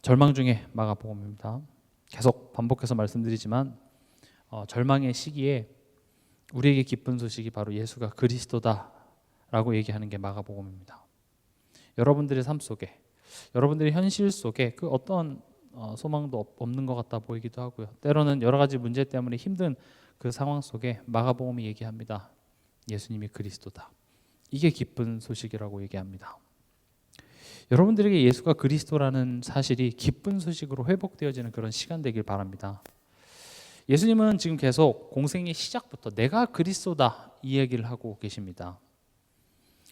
절망 중에 마가복음입니다. 계속 반복해서 말씀드리지만 절망의 시기에 우리에게 기쁜 소식이 바로 예수가 그리스도다라고 얘기하는 게 마가복음입니다. 여러분들의 삶 속에, 여러분들의 현실 속에 그 어떤 소망도 없는 것 같다 보이기도 하고요. 때로는 여러 가지 문제 때문에 힘든 그 상황 속에 마가복음이 얘기합니다. 예수님이 그리스도다. 이게 기쁜 소식이라고 얘기합니다. 여러분들에게 예수가 그리스도라는 사실이 기쁜 소식으로 회복되어지는 그런 시간 되길 바랍니다. 예수님은 지금 계속 공생의 시작부터 내가 그리스도다 이 얘기를 하고 계십니다.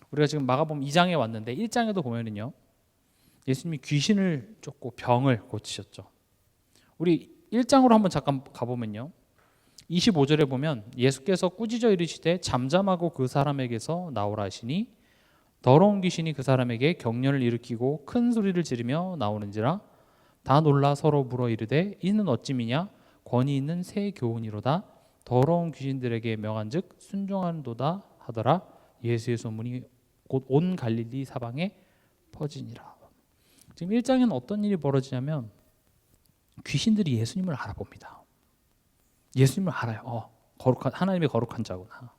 우리가 지금 마가복음 2장에 왔는데 1장에도 보면은요, 예수님이 귀신을 쫓고 병을 고치셨죠. 우리 1장으로 한번 잠깐 가보면요, 25절에 보면 예수께서 꾸짖어 이르시되 잠잠하고 그 사람에게서 나오라 하시니 더러운 귀신이 그 사람에게 경련을 일으키고 큰 소리를 지르며 나오는지라 다 놀라 서로 물어 이르되 이는 어찌미냐 권위 있는 새 교훈이로다 더러운 귀신들에게 명한즉 순종하는도다 하더라. 예수의 소문이 곧 온 갈릴리 사방에 퍼지니라. 지금 1장에는 어떤 일이 벌어지냐면 귀신들이 예수님을 알아봅니다. 예수님을 알아요. 거룩한 하나님의 거룩한 자구나.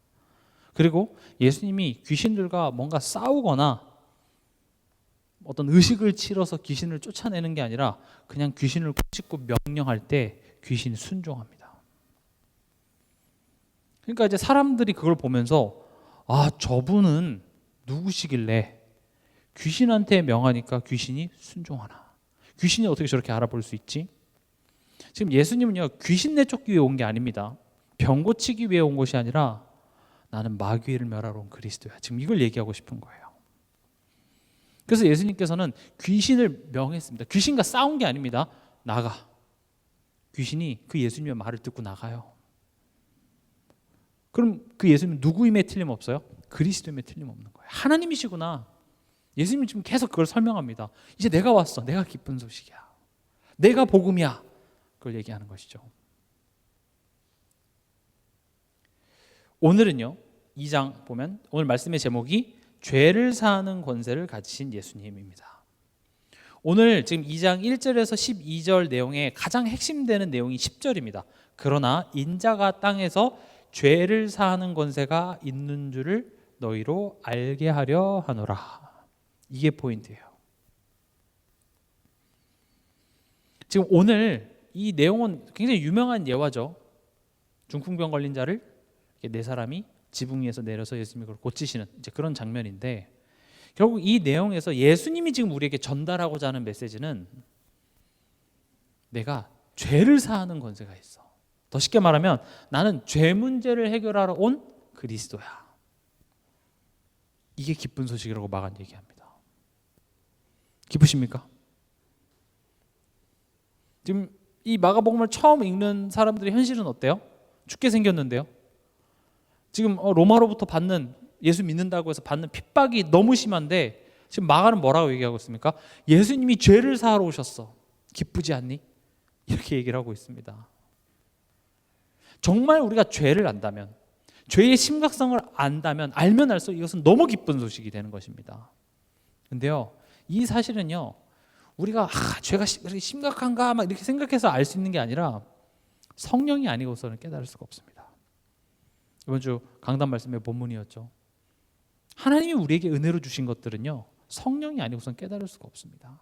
그리고 예수님이 귀신들과 뭔가 싸우거나 어떤 의식을 치러서 귀신을 쫓아내는 게 아니라 그냥 귀신을 꾸짖고 명령할 때 귀신이 순종합니다. 그러니까 이제 사람들이 그걸 보면서 저분은 누구시길래 귀신한테 명하니까 귀신이 순종하나. 귀신이 어떻게 저렇게 알아볼 수 있지? 지금 예수님은요, 귀신 내쫓기 위해 온 게 아닙니다. 병 고치기 위해 온 것이 아니라 나는 마귀를 멸하러 온 그리스도야. 지금 이걸 얘기하고 싶은 거예요. 그래서 예수님께서는 귀신을 명했습니다. 귀신과 싸운 게 아닙니다. 나가. 귀신이 그 예수님의 말을 듣고 나가요. 그럼 그 예수님은 누구임에 틀림없어요? 그리스도임에 틀림없는 거예요. 하나님이시구나. 예수님이 지금 계속 그걸 설명합니다. 이제 내가 왔어. 내가 기쁜 소식이야. 내가 복음이야. 그걸 얘기하는 것이죠. 오늘은요, 2장 보면 오늘 말씀의 제목이 죄를 사하는 권세를 가지신 예수님입니다. 오늘 지금 2장 1절에서 12절 내용의 가장 핵심되는 내용이 10절입니다. 그러나 인자가 땅에서 죄를 사하는 권세가 있는 줄을 너희로 알게 하려 하노라. 이게 포인트예요. 지금 오늘 이 내용은 굉장히 유명한 예화죠. 중풍병 걸린 자를 네 사람이 지붕 위에서 내려서 예수님이 그걸 고치시는 이제 그런 장면인데, 결국 이 내용에서 예수님이 지금 우리에게 전달하고자 하는 메시지는 내가 죄를 사하는 권세가 있어. 더 쉽게 말하면 나는 죄 문제를 해결하러 온 그리스도야. 이게 기쁜 소식이라고 마가는 얘기합니다. 기쁘십니까? 지금 이 마가복음을 처음 읽는 사람들의 현실은 어때요? 죽게 생겼는데요. 지금 로마로부터 받는, 예수 믿는다고 해서 받는 핍박이 너무 심한데 지금 마가는 뭐라고 얘기하고 있습니까? 예수님이 죄를 사하러 오셨어. 기쁘지 않니? 이렇게 얘기를 하고 있습니다. 정말 우리가 죄를 안다면, 죄의 심각성을 안다면, 알면 알수록 이것은 너무 기쁜 소식이 되는 것입니다. 근데요, 이 사실은요, 우리가 죄가 그렇게 심각한가 막 이렇게 생각해서 알 수 있는 게 아니라 성령이 아니고서는 깨달을 수가 없습니다. 이번 주 강단 말씀의 본문이었죠. 하나님이 우리에게 은혜로 주신 것들은요, 성령이 아니고서는 깨달을 수가 없습니다.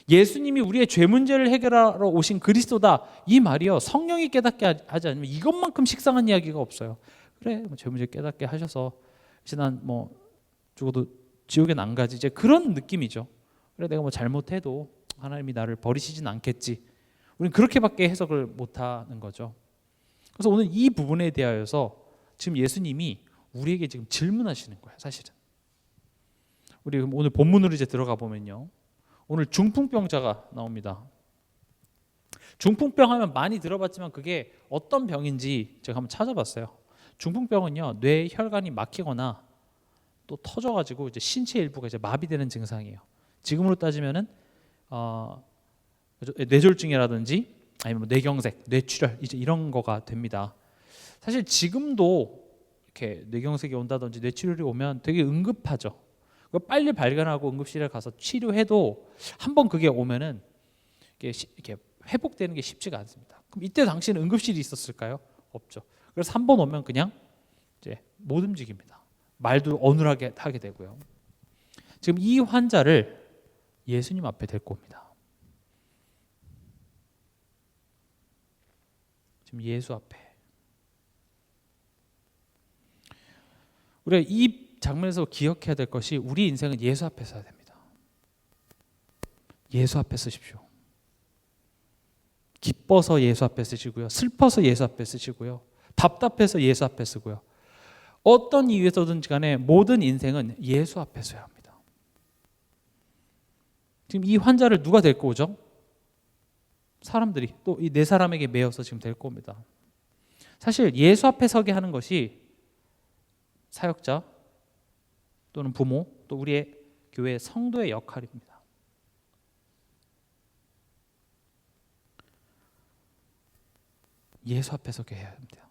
예수님이 우리의 죄 문제를 해결하러 오신 그리스도다, 이 말이요, 성령이 깨닫게 하지 않으면 이것만큼 식상한 이야기가 없어요. 그래, 죄 문제 깨닫게 하셔서 이제 난 죽어도 지옥엔 안 가지, 이제 그런 느낌이죠. 그래, 내가 잘못해도 하나님이 나를 버리시진 않겠지. 우리는 그렇게밖에 해석을 못하는 거죠. 그래서 오늘 이 부분에 대하여서 지금 예수님이 우리에게 지금 질문하시는 거예요, 사실은. 우리 오늘 본문으로 이제 들어가 보면요, 오늘 중풍병자가 나옵니다. 중풍병 하면 많이 들어봤지만 그게 어떤 병인지 제가 한번 찾아봤어요. 중풍병은요, 뇌 혈관이 막히거나 또 터져가지고 이제 신체 일부가 이제 마비되는 증상이에요. 지금으로 따지면은 뇌졸중이라든지 아니면 뇌경색, 뇌출혈 이제 이런 거가 됩니다. 사실 지금도 이렇게 뇌경색이 온다든지 뇌출혈이 오면 되게 응급하죠. 빨리 발견하고 응급실에 가서 치료해도 한번 그게 오면은 이게 회복되는 게 쉽지가 않습니다. 그럼 이때 당시에는 응급실이 있었을까요? 없죠. 그래서 한 번 오면 그냥 이제 못 움직입니다. 말도 어눌하게 하게 되고요. 지금 이 환자를 예수님 앞에 데리고 옵니다. 지금 예수 앞에. 우리가 이 장면에서 기억해야 될 것이 우리 인생은 예수 앞에 서야 됩니다. 예수 앞에 서십시오. 기뻐서 예수 앞에 쓰시고요. 슬퍼서 예수 앞에 쓰시고요. 답답해서 예수 앞에 쓰고요. 어떤 이유에서든지 간에 모든 인생은 예수 앞에 서야 합니다. 지금 이 환자를 누가 데리고 오죠? 사람들이 또 이 네 사람에게 매여서 지금 데리고 옵니다. 사실 예수 앞에 서게 하는 것이 사역자 또는 부모 또 우리의 교회 성도의 역할입니다. 예수 앞에 서게 해야 합니다.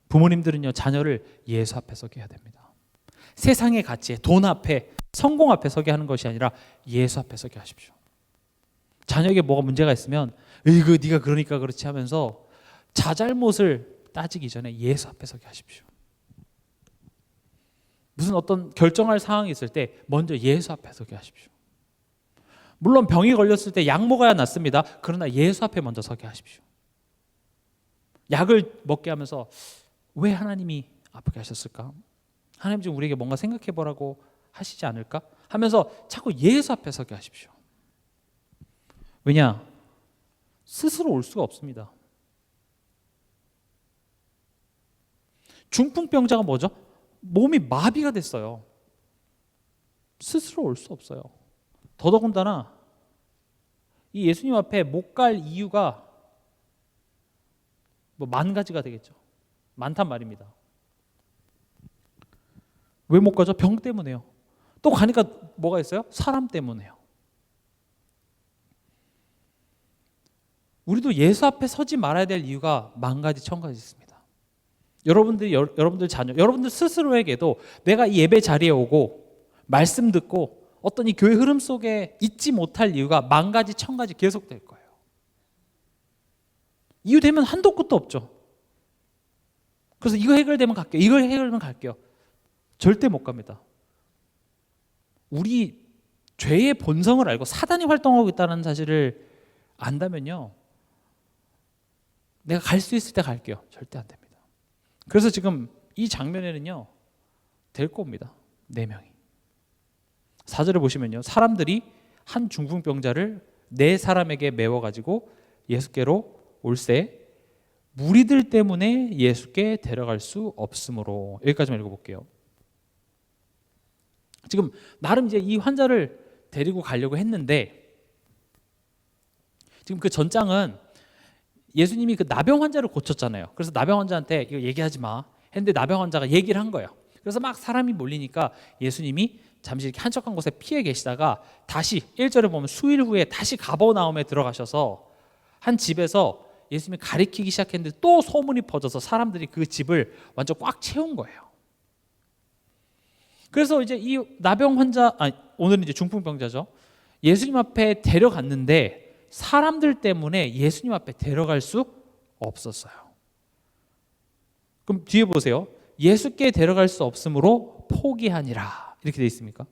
부모님들은요, 자녀를 예수 앞에 서게 해야 됩니다. 세상의 가치에, 돈 앞에, 성공 앞에 서게 하는 것이 아니라 예수 앞에 서게 하십시오. 자녀에게 뭐가 문제가 있으면 으이그 네가 그러니까 그렇지 하면서 자잘못을 따지기 전에 예수 앞에 서게 하십시오. 무슨 어떤 결정할 상황이 있을 때 먼저 예수 앞에 서게 하십시오. 물론 병이 걸렸을 때 약 먹어야 낫습니다. 그러나 예수 앞에 먼저 서게 하십시오. 약을 먹게 하면서 왜 하나님이 아프게 하셨을까? 하나님 지금 우리에게 뭔가 생각해 보라고 하시지 않을까? 하면서 자꾸 예수 앞에 서게 하십시오. 왜냐? 스스로 올 수가 없습니다. 중풍병자가 뭐죠? 몸이 마비가 됐어요. 스스로 올 수 없어요. 더더군다나 이 예수님 앞에 못 갈 이유가 뭐 만 가지가 되겠죠. 많단 말입니다. 왜 못 가죠? 병 때문에요. 또 가니까 뭐가 있어요? 사람 때문에요. 우리도 예수 앞에 서지 말아야 될 이유가 만 가지 천 가지 있습니다. 여러분들 자녀, 여러분들 스스로에게도 내가 이 예배 자리에 오고 말씀 듣고 어떤 이 교회 흐름 속에 잊지 못할 이유가 만 가지 천 가지 계속될 거예요. 이유 되면 한도 끝도 없죠. 그래서 이거 해결되면 갈게요. 이거 해결되면 갈게요. 절대 못 갑니다. 우리 죄의 본성을 알고 사단이 활동하고 있다는 사실을 안다면요, 내가 갈 수 있을 때 갈게요. 절대 안 됩니다. 그래서 지금 이 장면에는요, 데리고 옵니다. 4명이. 4절을 보시면요, 사람들이 한 중풍병자를 4사람에게 메워가지고 예수께로 올세 무리들 때문에 예수께 데려갈 수 없으므로. 여기까지만 읽어볼게요. 지금 나름 이제 이 환자를 데리고 가려고 했는데 지금 그 전장은 예수님이 그 나병 환자를 고쳤잖아요. 그래서 나병 환자한테 이거 얘기하지 마 했는데 나병 환자가 얘기를 한 거예요. 그래서 막 사람이 몰리니까 예수님이 잠시 이렇게 한적한 곳에 피해 계시다가 다시 1절에 보면 수일 후에 다시 가버나움에 들어가셔서 한 집에서 예수님이 가리키기 시작했는데 또 소문이 퍼져서 사람들이 그 집을 완전 꽉 채운 거예요. 그래서 이제 이 나병 환자, 오늘은 이제 중풍병자죠. 예수님 앞에 데려갔는데 사람들 때문에 예수님 앞에 데려갈 수 없었어요. 그럼 뒤에 보세요. 예수께 데려갈 수 없으므로 포기하니라. 이렇게 돼 있습니까?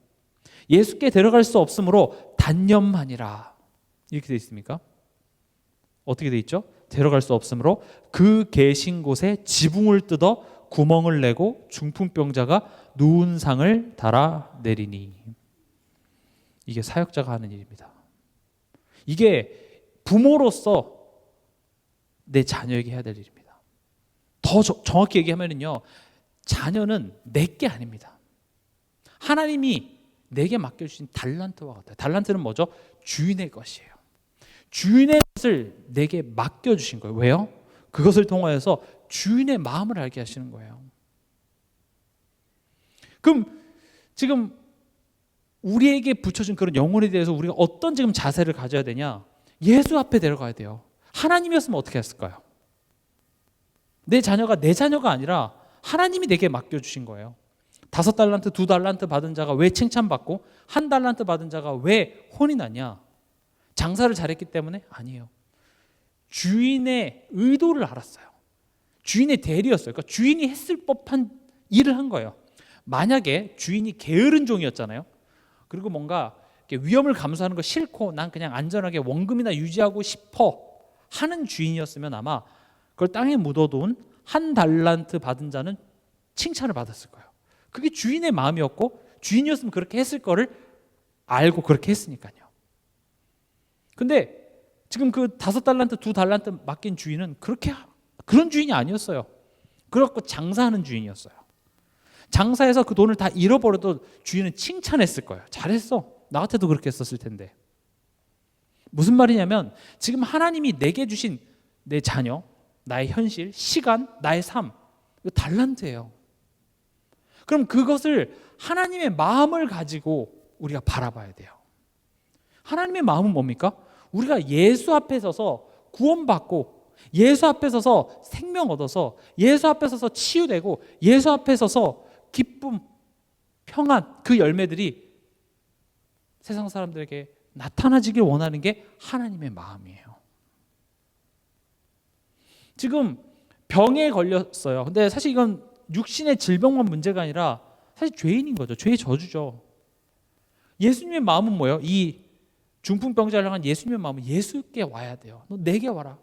예수께 데려갈 수 없으므로 단념하니라. 이렇게 돼 있습니까? 어떻게 돼 있죠? 데려갈 수 없으므로 그 계신 곳에 지붕을 뜯어 구멍을 내고 중풍병자가 누운 상을 달아 내리니. 이게 사역자가 하는 일입니다. 이게 부모로서 내 자녀에게 해야 될 일입니다. 더 정확히 얘기하면요, 자녀는 내게 아닙니다. 하나님이 내게 맡겨주신 달란트와 같아요. 달란트는 뭐죠? 주인의 것이에요. 주인의 것을 내게 맡겨주신 거예요. 왜요? 그것을 통하여서 주인의 마음을 알게 하시는 거예요. 그럼 지금 우리에게 붙여준 그런 영혼에 대해서 우리가 어떤 지금 자세를 가져야 되냐? 예수 앞에 데려가야 돼요. 하나님이었으면 어떻게 했을까요? 내 자녀가 내 자녀가 아니라 하나님이 내게 맡겨주신 거예요. 5달란트, 2달란트 받은 자가 왜 칭찬받고 1달란트 받은 자가 왜 혼이 나냐? 장사를 잘했기 때문에? 아니에요. 주인의 의도를 알았어요. 주인의 대리였어요. 그러니까 주인이 했을 법한 일을 한 거예요. 만약에 주인이 게으른 종이었잖아요. 그리고 뭔가 위험을 감수하는 거 싫고 난 그냥 안전하게 원금이나 유지하고 싶어 하는 주인이었으면 아마 그걸 땅에 묻어둔 1달란트 받은 자는 칭찬을 받았을 거예요. 그게 주인의 마음이었고 주인이었으면 그렇게 했을 거를 알고 그렇게 했으니까요. 근데 지금 그 5달란트, 2달란트 맡긴 주인은 그런 주인이 아니었어요. 그렇고 장사하는 주인이었어요. 장사해서 그 돈을 다 잃어버려도 주인은 칭찬했을 거예요. 잘했어. 나 같아도 그렇게 했었을 텐데. 무슨 말이냐면 지금 하나님이 내게 주신 내 자녀, 나의 현실, 시간, 나의 삶, 이거 달란트예요. 그럼 그것을 하나님의 마음을 가지고 우리가 바라봐야 돼요. 하나님의 마음은 뭡니까? 우리가 예수 앞에 서서 구원받고 예수 앞에 서서 생명 얻어서 예수 앞에 서서 치유되고 예수 앞에 서서 기쁨, 평안, 그 열매들이 세상 사람들에게 나타나지길 원하는 게 하나님의 마음이에요. 지금 병에 걸렸어요. 근데 사실 이건 육신의 질병만 문제가 아니라 사실 죄인인 거죠. 죄의 저주죠. 예수님의 마음은 뭐예요? 이 중풍병자를 향한 예수님의 마음은 예수께 와야 돼요. 너 내게 와라.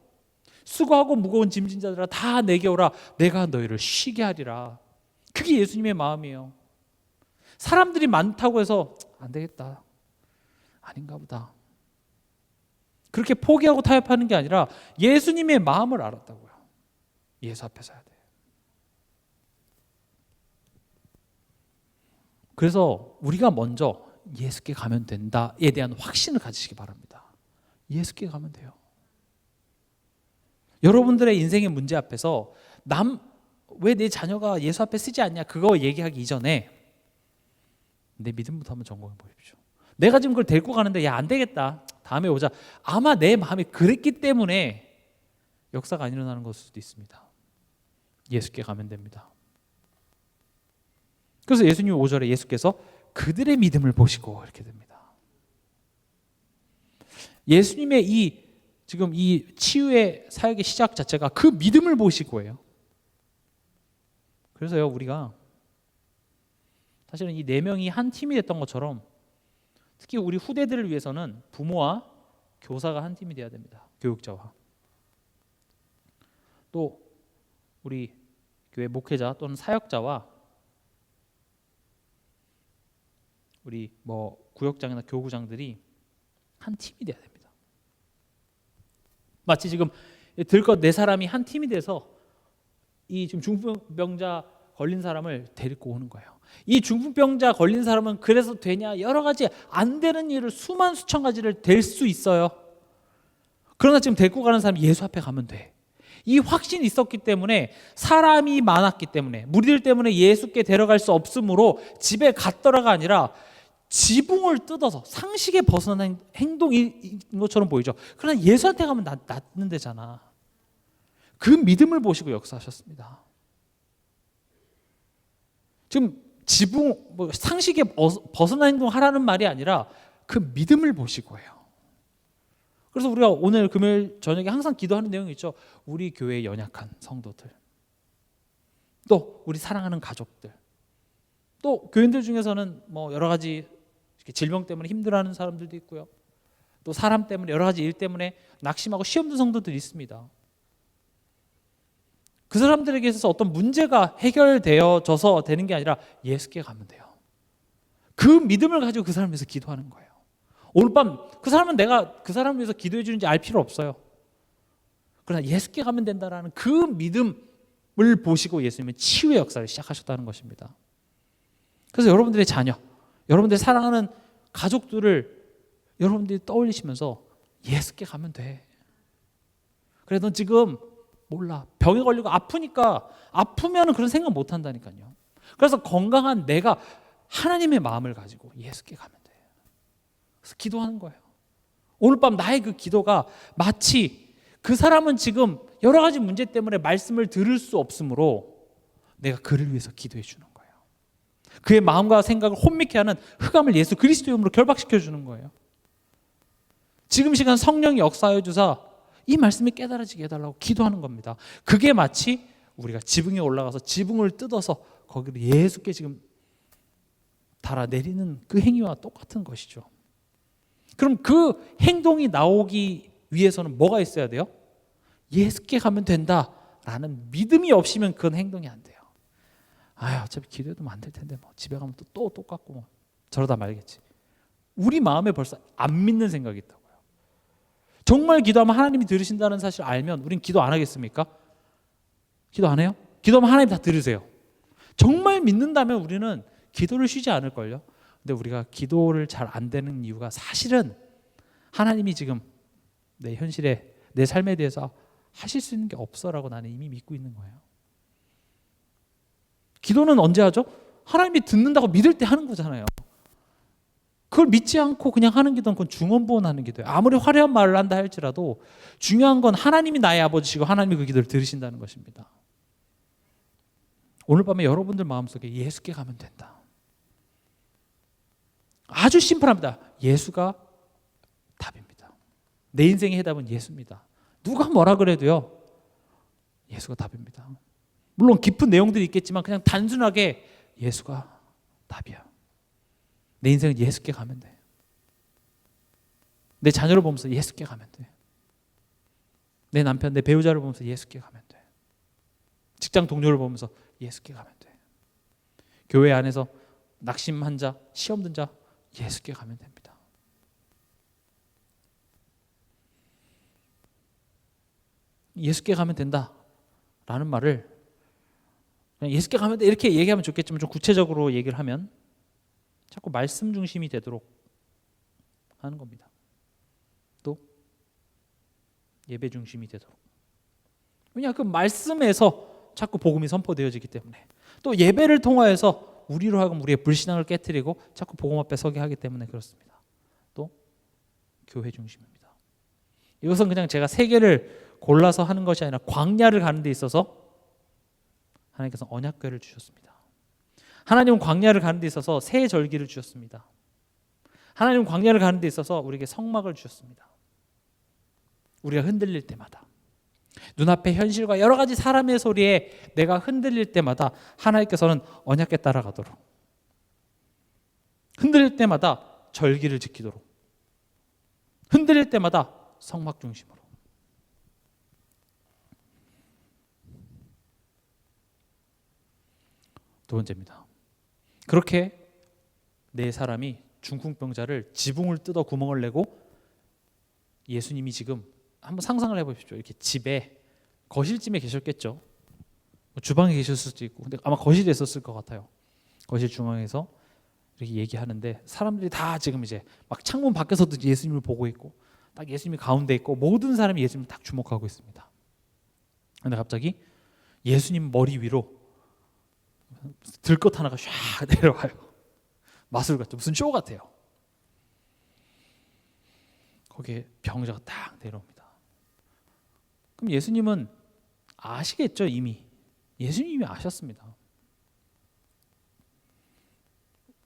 수고하고 무거운 짐진 자들아 다 내게 오라. 내가 너희를 쉬게 하리라. 그게 예수님의 마음이에요. 사람들이 많다고 해서 안 되겠다. 아닌가 보다. 그렇게 포기하고 타협하는 게 아니라 예수님의 마음을 알았다고요. 예수 앞에 서야 돼. 그래서 우리가 먼저 예수께 가면 된다에 대한 확신을 가지시기 바랍니다. 예수께 가면 돼요. 여러분들의 인생의 문제 앞에서 왜 내 자녀가 예수 앞에 쓰지 않냐 그거 얘기하기 이전에 내 믿음부터 한번 점검해 보십시오. 내가 지금 그걸 데리고 가는데 야 안 되겠다. 다음에 오자. 아마 내 마음이 그랬기 때문에 역사가 안 일어나는 것일 수도 있습니다. 예수께 가면 됩니다. 그래서 예수님 5절에 예수께서 그들의 믿음을 보시고 이렇게 됩니다. 예수님의 지금 이 치유의 사역의 시작 자체가 그 믿음을 보시고예요. 그래서요 우리가 사실은 이 4명이 한 팀이 됐던 것처럼 특히 우리 후대들을 위해서는 부모와 교사가 한 팀이 돼야 됩니다. 교육자와 또 우리 교회 목회자 또는 사역자와 우리 구역장이나 교구장들이 한 팀이 돼야 됩니다. 마치 지금 들것 4사람이 한 팀이 돼서 이 지금 중풍병자 걸린 사람을 데리고 오는 거예요. 이 중풍병자 걸린 사람은 그래서 되냐 여러 가지 안 되는 일을 수만 수천 가지를 될 수 있어요. 그러나 지금 데리고 가는 사람이 예수 앞에 가면 돼. 이 확신이 있었기 때문에 사람이 많았기 때문에 무리들 때문에 예수께 데려갈 수 없으므로 집에 갔더라가 아니라 지붕을 뜯어서 상식에 벗어난 행동인 것처럼 보이죠. 그러나 예수한테 가면 낫는 데잖아. 그 믿음을 보시고 역사하셨습니다. 지금 상식에 벗어난 행동 하라는 말이 아니라 그 믿음을 보시고 해요. 그래서 우리가 오늘 금요일 저녁에 항상 기도하는 내용이 있죠. 우리 교회의 연약한 성도들, 또 우리 사랑하는 가족들, 또 교인들 중에서는 여러 가지 질병 때문에 힘들어하는 사람들도 있고요. 또 사람 때문에 여러 가지 일 때문에 낙심하고 시험 든 성도들이 있습니다. 그 사람들에게 있어서 어떤 문제가 해결되어져서 되는 게 아니라 예수께 가면 돼요. 그 믿음을 가지고 그 사람을 위해서 기도하는 거예요. 오늘 밤 그 사람은 내가 그 사람을 위해서 기도해 주는지 알 필요 없어요. 그러나 예수께 가면 된다라는 그 믿음을 보시고 예수님은 치유의 역사를 시작하셨다는 것입니다. 그래서 여러분들의 자녀, 여러분들의 사랑하는 가족들을 여러분들이 떠올리시면서 예수께 가면 돼. 그래 넌 지금 몰라. 병에 걸리고 아프면 그런 생각 못 한다니까요. 그래서 건강한 내가 하나님의 마음을 가지고 예수께 가면 돼. 그래서 기도하는 거예요. 오늘 밤 나의 그 기도가 마치 그 사람은 지금 여러 가지 문제 때문에 말씀을 들을 수 없으므로 내가 그를 위해서 기도해 주는 거예요. 그의 마음과 생각을 혼미케 하는 흑암을 예수 그리스도의 이름으로 결박시켜 주는 거예요. 지금 시간 성령이 역사하여 주사 이 말씀이 깨달아지게 해달라고 기도하는 겁니다. 그게 마치 우리가 지붕에 올라가서 지붕을 뜯어서 거기를 예수께 지금 달아내리는 그 행위와 똑같은 것이죠. 그럼 그 행동이 나오기 위해서는 뭐가 있어야 돼요? 예수께 가면 된다라는 믿음이 없이면 그건 행동이 안 돼요. 어차피 기도해도 안 될 텐데 뭐 집에 가면 또 똑같고 뭐 저러다 말겠지. 우리 마음에 벌써 안 믿는 생각이 있다고요. 정말 기도하면 하나님이 들으신다는 사실을 알면 우린 기도 안 하겠습니까? 기도 안 해요? 기도하면 하나님 다 들으세요. 정말 믿는다면 우리는 기도를 쉬지 않을걸요. 근데 우리가 기도를 잘 안 되는 이유가 사실은 하나님이 지금 내 현실에 내 삶에 대해서 하실 수 있는 게 없어라고 나는 이미 믿고 있는 거예요. 기도는 언제 하죠? 하나님이 듣는다고 믿을 때 하는 거잖아요. 그걸 믿지 않고 그냥 하는 기도는 그건 중언부언하는 기도예요. 아무리 화려한 말을 한다 할지라도 중요한 건 하나님이 나의 아버지시고 하나님이 그 기도를 들으신다는 것입니다. 오늘 밤에 여러분들 마음속에 예수께 가면 된다. 아주 심플합니다. 예수가 답입니다. 내 인생의 해답은 예수입니다. 누가 뭐라 그래도요, 예수가 답입니다. 물론 깊은 내용들이 있겠지만 그냥 단순하게 예수가 답이야. 내 인생은 예수께 가면 돼. 내 자녀를 보면서 예수께 가면 돼. 내 남편, 내 배우자를 보면서 예수께 가면 돼. 직장 동료를 보면서 예수께 가면 돼. 교회 안에서 낙심한 자, 시험 든 자, 예수께 가면 됩니다. 예수께 가면 된다라는 말을 그냥 예수께 가면 돼 이렇게 얘기하면 좋겠지만 좀 구체적으로 얘기를 하면 자꾸 말씀 중심이 되도록 하는 겁니다. 또 예배 중심이 되도록. 왜냐, 그 말씀에서 자꾸 복음이 선포되어지기 때문에, 또 예배를 통하여서 우리로 하여금 우리의 불신앙을 깨트리고 자꾸 복음 앞에 서게 하기 때문에 그렇습니다. 또 교회 중심입니다. 이것은 그냥 제가 세 개를 골라서 하는 것이 아니라 광야를 가는 데 있어서 하나님께서 언약궤를 주셨습니다. 하나님은 광야를 가는 데 있어서 새 절기를 주셨습니다. 하나님은 광야를 가는 데 있어서 우리에게 성막을 주셨습니다. 우리가 흔들릴 때마다, 눈앞의 현실과 여러 가지 사람의 소리에 내가 흔들릴 때마다 하나님께서는 언약궤 따라가도록, 흔들릴 때마다 절기를 지키도록, 흔들릴 때마다 성막 중심으로. 두 번째입니다. 그렇게 네 사람이 중풍병자를 지붕을 뜯어 구멍을 내고, 예수님이 지금 한번 상상을 해보십시오. 이렇게 집에 거실쯤에 계셨겠죠. 주방에 계셨을 수도 있고, 근데 아마 거실에 있었을 것 같아요. 거실 중앙에서 이렇게 얘기하는데 사람들이 다 지금 이제 막 창문 밖에서도 예수님을 보고 있고, 딱 예수님이 가운데 있고 모든 사람이 예수님을 딱 주목하고 있습니다. 근데 갑자기 예수님 머리 위로 들것 하나가 샥 내려와요. 마술 같죠. 무슨 쇼 같아요. 거기에 병자가 딱 내려옵니다. 그럼 예수님은 아시겠죠? 이미 예수님이 아셨습니다.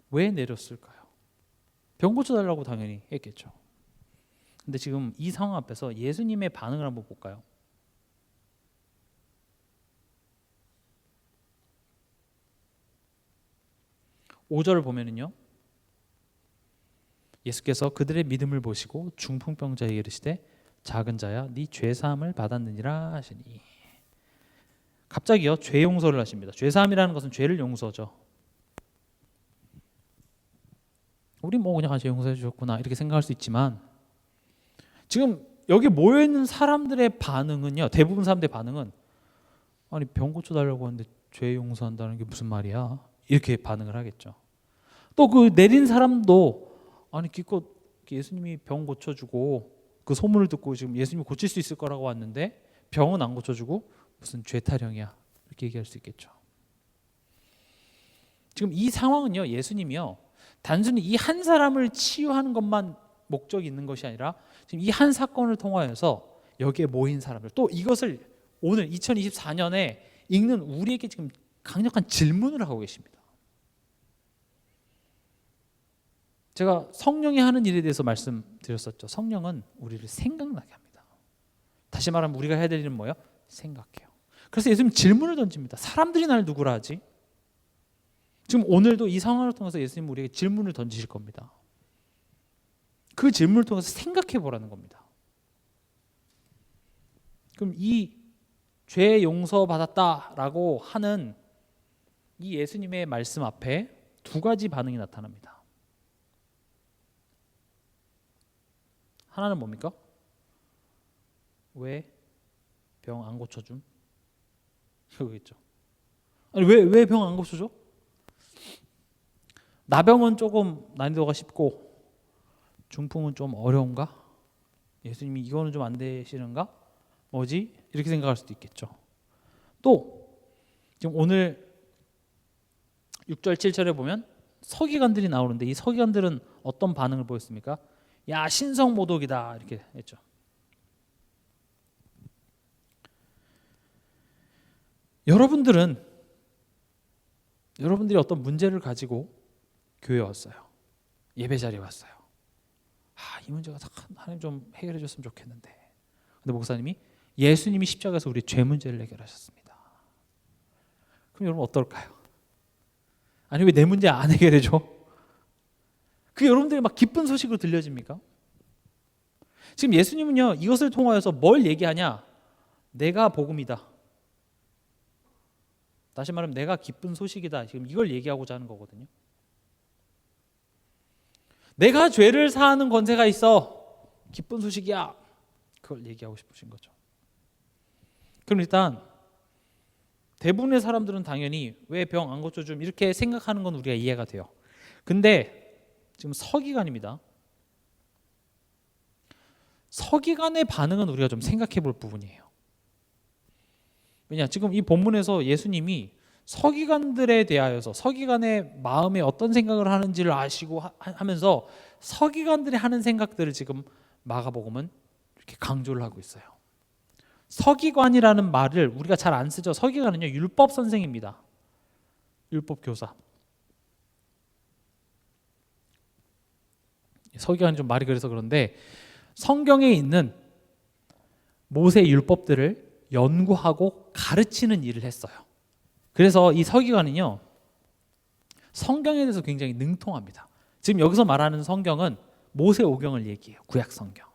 왜 내렸을까요? 병 고쳐달라고 당연히 했겠죠. 근데 지금 이 상황 앞에서 예수님의 반응을 한번 볼까요? (5절을) 보면은요, 예수께서 그들의 믿음을 보시고 중풍병자에게 이르시되 작은 자야 네 죄사함을 받았느니라 하시니. 갑자기요, 죄 용서를 하십니다. 죄사함이라는 것은 죄를 용서죠. 우리 뭐 그냥 죄 용서해 주셨구나 이렇게 생각할 수 있지만, 지금 여기 모여 있는 사람들의 반응은요, 대부분 사람들의 반응은 아니 병 고쳐달라고 하는데 죄 용서한다는 게 무슨 말이야, 이렇게 반응을 하겠죠. 또 그 내린 사람도 아니 기껏 예수님이 병 고쳐주고 그 소문을 듣고 지금 예수님이 고칠 수 있을 거라고 왔는데 병은 안 고쳐주고 무슨 죄 타령이야, 이렇게 얘기할 수 있겠죠. 지금 이 상황은요, 예수님이요 단순히 이 한 사람을 치유하는 것만 목적이 있는 것이 아니라 지금 이 한 사건을 통하여서 여기에 모인 사람들, 또 이것을 오늘 2024년에 읽는 우리에게 지금 강력한 질문을 하고 계십니다. 제가 성령이 하는 일에 대해서 말씀드렸었죠. 성령은 우리를 생각나게 합니다. 다시 말하면 우리가 해야 될 일은 뭐예요? 생각해요. 그래서 예수님 질문을 던집니다. 사람들이 날 누구라 하지? 지금 오늘도 이 상황을 통해서 예수님 우리에게 질문을 던지실 겁니다. 그 질문을 통해서 생각해 보라는 겁니다. 그럼 이 죄 용서받았다라고 하는 이 예수님의 말씀 앞에 두 가지 반응이 나타납니다. 하나는 뭡니까? 왜 병 안 고쳐줌? 이거겠죠. 아니 왜 병 안 고쳐줘? 나병은 조금 난이도가 쉽고 중풍은 좀 어려운가? 예수님이 이거는 좀 안 되시는가? 뭐지? 이렇게 생각할 수도 있겠죠. 또 지금 오늘 6절 7절에 보면 서기관들이 나오는데 이 서기관들은 어떤 반응을 보였습니까? 야 신성모독이다 이렇게 했죠. 여러분들이 어떤 문제를 가지고 교회에 왔어요. 예배 자리에 왔어요. 이 문제가 하나님 좀 해결해 줬으면 좋겠는데. 근데 목사님이 예수님이 십자가에서 우리 죄 문제를 해결하셨습니다. 그럼 여러분 어떨까요? 아니 왜 내 문제 안 해결해 줘? 그게 여러분들이 막 기쁜 소식으로 들려집니까? 지금 예수님은요 이것을 통하여서 뭘 얘기하냐? 내가 복음이다. 다시 말하면 내가 기쁜 소식이다. 지금 이걸 얘기하고자 하는 거거든요. 내가 죄를 사하는 권세가 있어. 기쁜 소식이야. 그걸 얘기하고 싶으신 거죠. 그럼 일단 대부분의 사람들은 당연히 왜 병 안 고쳐줌 이렇게 생각하는 건 우리가 이해가 돼요. 근데 지금 서기관입니다. 서기관의 반응은 우리가 좀 생각해 볼 부분이에요. 왜냐 지금 이 본문에서 예수님이 서기관들에 대하여서 서기관의 마음에 어떤 생각을 하는지를 아시고 하면서 서기관들이 하는 생각들을 지금 마가복음은 이렇게 강조를 하고 있어요. 서기관이라는 말을 우리가 잘 안 쓰죠. 서기관은요 율법 선생입니다. 율법 교사. 서기관이 좀 말이 그래서 그런데 성경에 있는 모세 율법들을 연구하고 가르치는 일을 했어요. 그래서 이 서기관은요 성경에 대해서 굉장히 능통합니다. 지금 여기서 말하는 성경은 모세 오경을 얘기해요. 구약 성경.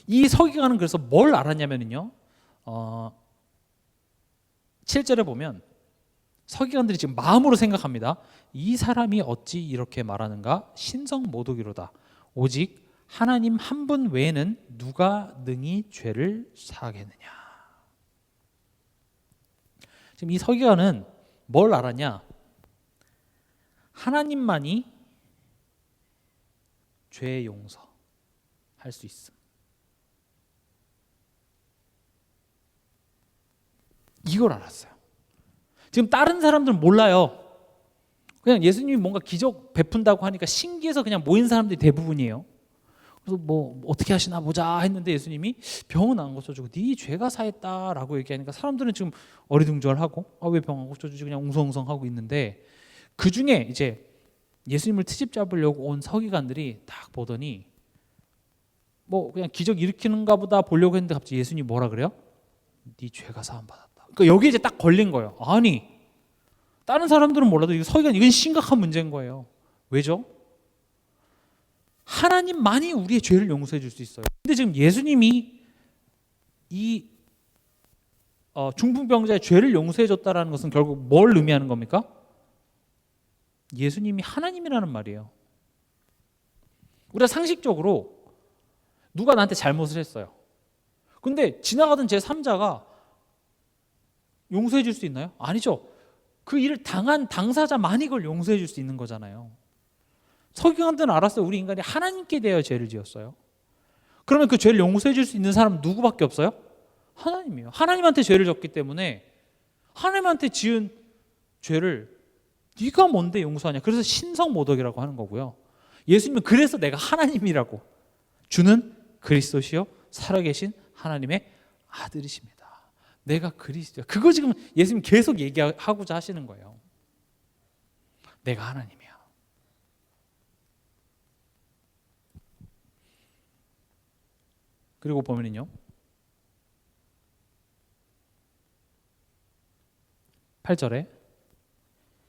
이 서기관은 그래서 뭘 알았냐면요 7절에 보면 서기관들이 지금 마음으로 생각합니다. 이 사람이 어찌 이렇게 말하는가? 신성모독이로다. 오직 하나님 한 분 외에는 누가 능히 죄를 사하겠느냐. 지금 이 서기관은 뭘 알았냐? 하나님만이 죄 용서할 수 있음. 이걸 알았어요. 지금 다른 사람들은 몰라요. 그냥 예수님이 뭔가 기적 베푼다고 하니까 신기해서 그냥 모인 사람들이 대부분이에요. 그래서 뭐 어떻게 하시나 보자 했는데 예수님이 병은 안 고쳐주고 네 죄가 사했다라고 얘기하니까 사람들은 지금 어리둥절하고 왜 병 안 고쳐주지 그냥 웅성웅성하고 있는데 그 중에 이제 예수님을 트집 잡으려고 온 서기관들이 딱 보더니 뭐 그냥 기적 일으키는가 보다 보려고 했는데 갑자기 예수님이 뭐라 그래요? 네 죄가 사함 받았다. 그러니까 여기 이제 딱 걸린 거예요. 아니 다른 사람들은 몰라도 이거 서기관 이건 심각한 문제인 거예요. 왜죠? 하나님만이 우리의 죄를 용서해 줄 수 있어요. 근데 지금 예수님이 이 중풍병자의 죄를 용서해 줬다라는 것은 결국 뭘 의미하는 겁니까? 예수님이 하나님이라는 말이에요. 우리가 상식적으로 누가 나한테 잘못을 했어요. 근데 지나가던 제3자가 용서해 줄 수 있나요? 아니죠. 그 일을 당한 당사자만이 그걸 용서해 줄 수 있는 거잖아요. 서기관들은 알았어요. 우리 인간이 하나님께 대하여 죄를 지었어요. 그러면 그 죄를 용서해 줄 수 있는 사람은 누구밖에 없어요? 하나님이에요. 하나님한테 죄를 졌기 때문에 하나님한테 지은 죄를 네가 뭔데 용서하냐. 그래서 신성모독이라고 하는 거고요. 예수님은 그래서 내가 하나님이라고 주는 그리스도시요 살아계신 하나님의 아들이십니다. 내가 그리스도야. 그거 지금 예수님 계속 얘기하고자 하시는 거예요. 내가 하나님이야. 그리고 보면은요, 8절에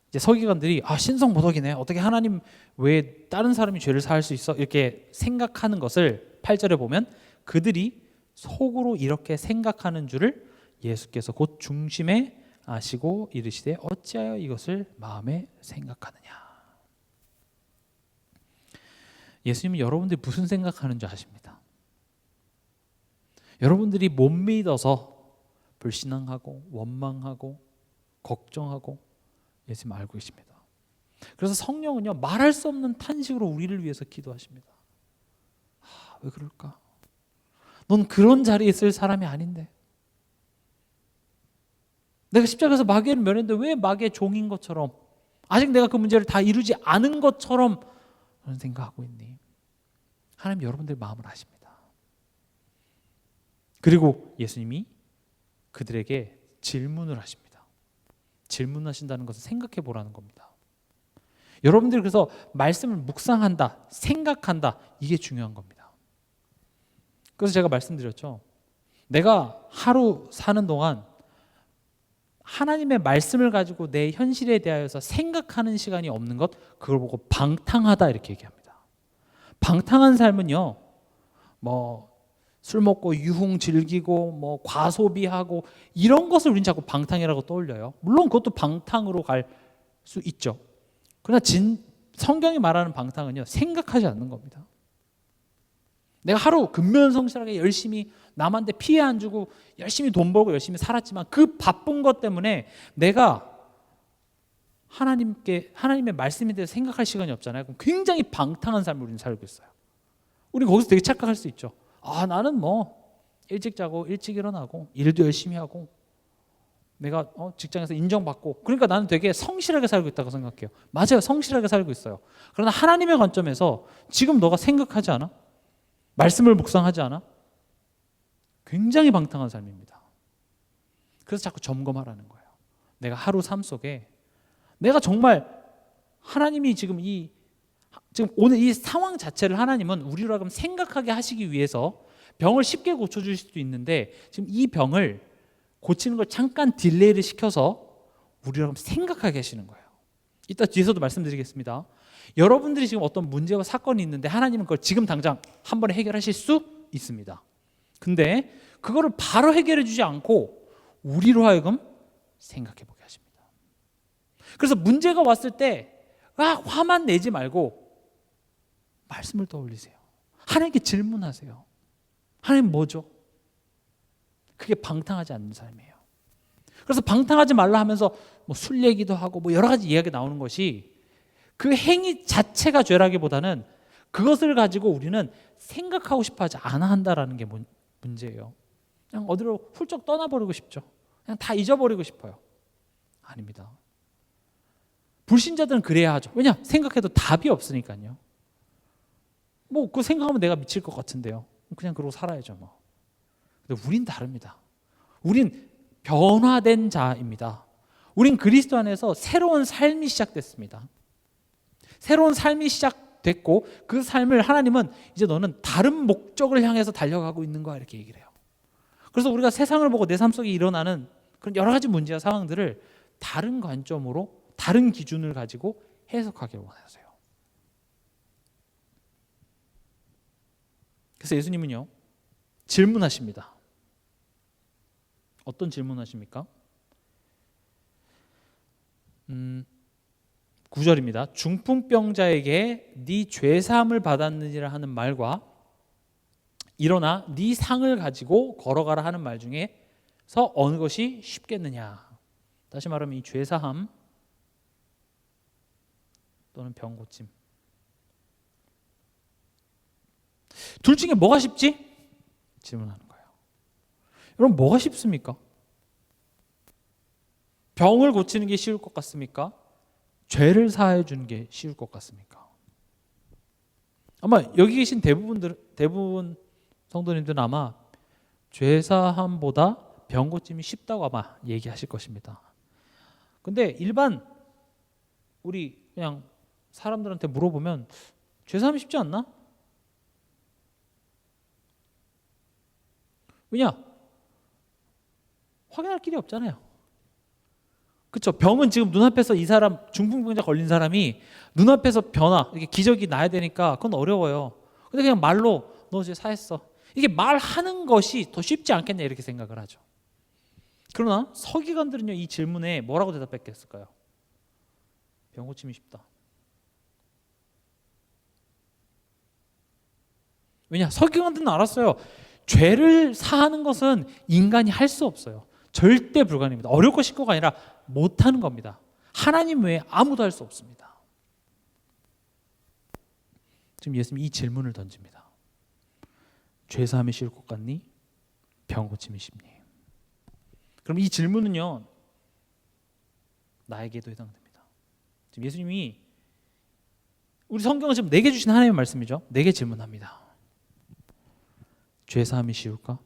이제 서기관들이 신성모독이네, 어떻게 하나님 왜 다른 사람이 죄를 사할 수 있어, 이렇게 생각하는 것을 8절에 보면 그들이 속으로 이렇게 생각하는 줄을 예수께서 곧 중심에 아시고 이르시되 어찌하여 이것을 마음에 생각하느냐. 예수님은 여러분들이 무슨 생각하는 줄 아십니다. 여러분들이 못 믿어서 불신앙하고 원망하고 걱정하고 예수님 알고 계십니다. 그래서 성령은요, 말할 수 없는 탄식으로 우리를 위해서 기도하십니다. 왜 그럴까? 넌 그런 자리에 있을 사람이 아닌데, 내가 십자가에서 마귀를 면했는데 왜 마귀의 종인 것처럼, 아직 내가 그 문제를 다 이루지 않은 것처럼 그런 생각하고 있니? 하나님 여러분들의 마음을 아십니다. 그리고 예수님이 그들에게 질문을 하십니다. 질문하신다는 것은 생각해 보라는 겁니다. 여러분들이 그래서 말씀을 묵상한다, 생각한다, 이게 중요한 겁니다. 그래서 제가 말씀드렸죠. 내가 하루 사는 동안 하나님의 말씀을 가지고 내 현실에 대하여서 생각하는 시간이 없는 것, 그걸 보고 방탕하다 이렇게 얘기합니다. 방탕한 삶은요, 술 먹고 유흥 즐기고 과소비하고 이런 것을 우리는 자꾸 방탕이라고 떠올려요. 물론 그것도 방탕으로 갈 수 있죠. 그러나 성경이 말하는 방탕은요, 생각하지 않는 겁니다. 내가 하루 근면성실하게 열심히 남한테 피해 안 주고 열심히 돈 벌고 열심히 살았지만 그 바쁜 것 때문에 내가 하나님의 말씀에 대해서 생각할 시간이 없잖아요. 그럼 굉장히 방탕한 삶을 우리는 살고 있어요. 우리 거기서 되게 착각할 수 있죠. 나는 일찍 자고 일찍 일어나고 일도 열심히 하고 내가 직장에서 인정받고, 그러니까 나는 되게 성실하게 살고 있다고 생각해요. 맞아요, 성실하게 살고 있어요. 그러나 하나님의 관점에서 지금 너가 생각하지 않아? 말씀을 묵상하지 않아? 굉장히 방탕한 삶입니다. 그래서 자꾸 점검하라는 거예요. 내가 하루 삶 속에 내가 정말 하나님이 지금 오늘 이 상황 자체를 하나님은 우리로 하여금 생각하게 하시기 위해서 병을 쉽게 고쳐줄 수도 있는데, 지금 이 병을 고치는 걸 잠깐 딜레이를 시켜서 우리로 하여금 생각하게 하시는 거예요. 이따 뒤에서도 말씀드리겠습니다. 여러분들이 지금 어떤 문제와 사건이 있는데 하나님은 그걸 지금 당장 한 번에 해결하실 수 있습니다. 근데 그거를 바로 해결해 주지 않고 우리로 하여금 생각해 보게 하십니다. 그래서 문제가 왔을 때 화만 내지 말고 말씀을 떠올리세요. 하나님께 질문하세요. 하나님 뭐죠? 그게 방탕하지 않는 삶이에요. 그래서 방탕하지 말라 하면서 술 얘기도 하고 여러 가지 이야기가 나오는 것이, 그 행위 자체가 죄라기보다는 그것을 가지고 우리는 생각하고 싶어 하지 않아 한다라는 게 문제예요. 그냥 어디로 훌쩍 떠나버리고 싶죠. 그냥 다 잊어버리고 싶어요. 아닙니다. 불신자들은 그래야 하죠. 왜냐? 생각해도 답이 없으니까요. 그거 생각하면 내가 미칠 것 같은데요. 그냥 그러고 살아야죠. 근데 우린 다릅니다. 우린 변화된 자입니다. 우린 그리스도 안에서 새로운 삶이 시작됐습니다. 새로운 삶이 시작됐고 그 삶을 하나님은 이제 너는 다른 목적을 향해서 달려가고 있는 거야, 이렇게 얘기를 해요. 그래서 우리가 세상을 보고 내 삶 속에 일어나는 그런 여러 가지 문제와 상황들을 다른 관점으로, 다른 기준을 가지고 해석하기를 원하세요. 그래서 예수님은요, 질문하십니다. 어떤 질문하십니까? 9절입니다. 중풍병자에게 네 죄사함을 받았느니라 하는 말과 일어나 네 상을 가지고 걸어가라 하는 말 중에서 어느 것이 쉽겠느냐. 다시 말하면 이 죄사함 또는 병 고침, 둘 중에 뭐가 쉽지? 질문하는 거예요. 여러분, 뭐가 쉽습니까? 병을 고치는 게 쉬울 것 같습니까? 죄를 사해 주는 게 쉬울 것 같습니까? 아마 여기 계신 대부분 성도님들은 아마 죄사함보다 병 고침이 쉽다고 아마 얘기하실 것입니다. 근데 일반 우리 그냥 사람들한테 물어보면 죄사함이 쉽지 않나? 왜냐? 확인할 길이 없잖아요. 그렇죠? 병은 지금 눈앞에서 이 사람 중풍병자 걸린 사람이 눈앞에서 변화, 이게 기적이 나야 되니까 그건 어려워요. 근데 그냥 말로 너 이제 사했어. 이게 말하는 것이 더 쉽지 않겠냐 이렇게 생각을 하죠. 그러나 서기관들은요 이 질문에 뭐라고 대답했겠을까요? 병 고침이 쉽다. 왜냐? 서기관들은 알았어요. 죄를 사하는 것은 인간이 할 수 없어요. 절대 불가능입니다. 어렵고 쉽고가 아니라 못하는 겁니다. 하나님 외에 아무도 할 수 없습니다. 지금 예수님이 이 질문을 던집니다. 죄사함이 쉬울 것 같니? 병 고침이 쉽니? 그럼 이 질문은요 나에게도 해당됩니다. 지금 예수님이 우리 성경은 지금 내게 주신 하나님의 말씀이죠. 내게 질문합니다. 죄사함이 쉬울까?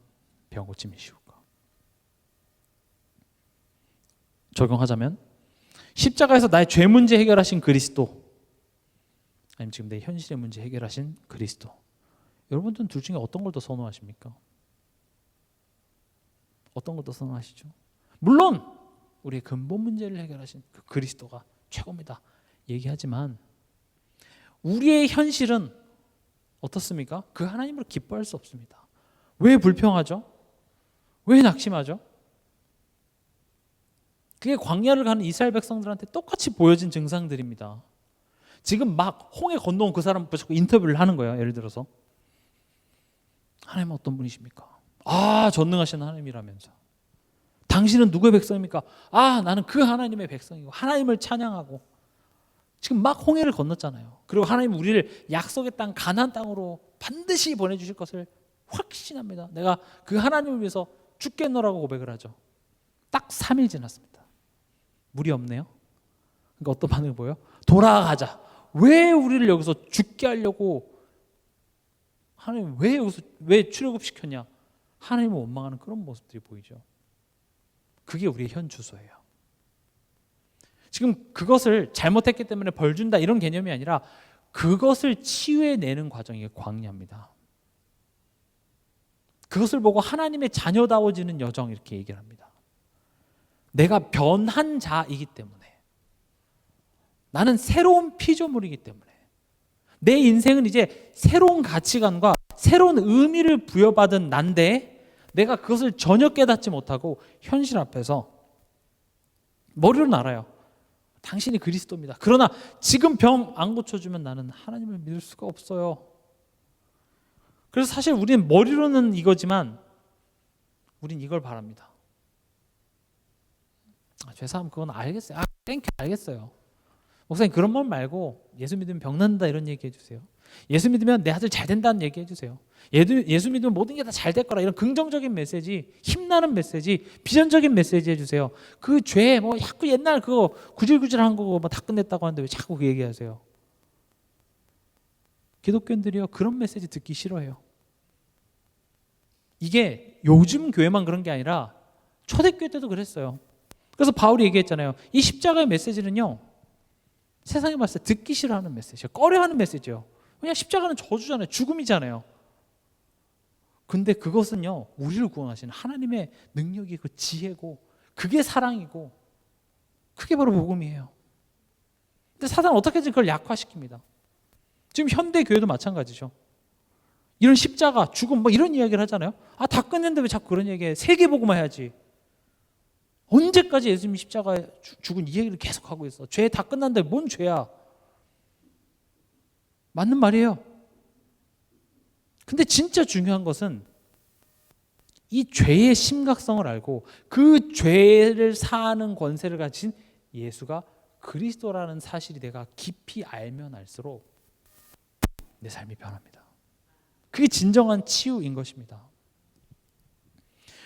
병 고침이 쉬울까? 적용하자면 십자가에서 나의 죄 문제 해결하신 그리스도, 아니면 지금 내 현실의 문제 해결하신 그리스도, 여러분들은 둘 중에 어떤 걸 더 선호하십니까? 어떤 걸 더 선호하시죠? 물론 우리의 근본 문제를 해결하신 그 그리스도가 최고입니다 얘기하지만 우리의 현실은 어떻습니까? 그 하나님으로 기뻐할 수 없습니다. 왜 불평하죠? 왜 낙심하죠? 그게 광야를 가는 이스라엘 백성들한테 똑같이 보여진 증상들입니다. 지금 막 홍해 건너온 그 사람 자꾸 인터뷰를 하는 거예요. 예를 들어서 하나님은 어떤 분이십니까? 아, 전능하신 하나님이라면서. 당신은 누구의 백성입니까? 아, 나는 그 하나님의 백성이고 하나님을 찬양하고. 지금 막 홍해를 건넜잖아요. 그리고 하나님은 우리를 약속의 땅 가나안 땅으로 반드시 보내주실 것을 확신합니다. 내가 그 하나님을 위해서 죽겠노라고 고백을 하죠. 딱 3일 지났습니다. 물이 없네요. 그러니까 어떤 반응을 보여요? 돌아가자. 왜 우리를 여기서 죽게 하려고, 하나님 왜 여기서 왜 출애굽시켰냐? 하나님을 원망하는 그런 모습들이 보이죠. 그게 우리의 현 주소예요. 지금 그것을 잘못했기 때문에 벌 준다 이런 개념이 아니라 그것을 치유해내는 과정이 광야입니다. 그것을 보고 하나님의 자녀다워지는 여정 이렇게 얘기를 합니다. 내가 변한 자이기 때문에, 나는 새로운 피조물이기 때문에, 내 인생은 이제 새로운 가치관과 새로운 의미를 부여받은 난데 내가 그것을 전혀 깨닫지 못하고 현실 앞에서 머리로는 알아요. 당신이 그리스도입니다. 그러나 지금 병 안 고쳐주면 나는 하나님을 믿을 수가 없어요. 그래서 사실 우리는 머리로는 이거지만 우린 이걸 바랍니다. 죄사함 그건 알겠어요. 땡큐 알겠어요. 목사님 그런 말 말고 예수 믿으면 병 난다 이런 얘기 해주세요. 예수 믿으면 내 아들 잘 된다는 얘기 해주세요. 예수 믿으면 모든 게 다 잘 될 거라 이런 긍정적인 메시지, 힘나는 메시지, 비전적인 메시지 해주세요. 그 죄 뭐 자꾸 옛날 그거 구질구질한 거 뭐 다 끝냈다고 하는데 왜 자꾸 그 얘기하세요? 기독교인들이요 그런 메시지 듣기 싫어해요. 이게 요즘 교회만 그런 게 아니라 초대교회 때도 그랬어요. 그래서 바울이 얘기했잖아요. 이 십자가의 메시지는요 세상에 봤을 때 듣기 싫어하는 메시지예요. 꺼려하는 메시지예요. 왜냐 십자가는 저주잖아요. 죽음이잖아요. 근데 그것은요 우리를 구원하시는 하나님의 능력이 그 지혜고 그게 사랑이고 그게 바로 복음이에요. 근데 사단은 어떻게든 그걸 약화시킵니다. 지금 현대 교회도 마찬가지죠. 이런 십자가, 죽음 뭐 이런 이야기를 하잖아요. 아, 다 끝냈는데 왜 자꾸 그런 얘기해? 세계복음화 해야지. 언제까지 예수님이 십자가에 죽은 이 얘기를 계속하고 있어. 죄 다 끝났는데 뭔 죄야? 맞는 말이에요. 근데 진짜 중요한 것은 이 죄의 심각성을 알고 그 죄를 사하는 권세를 가진 예수가 그리스도라는 사실이 내가 깊이 알면 알수록 내 삶이 변합니다. 그게 진정한 치유인 것입니다.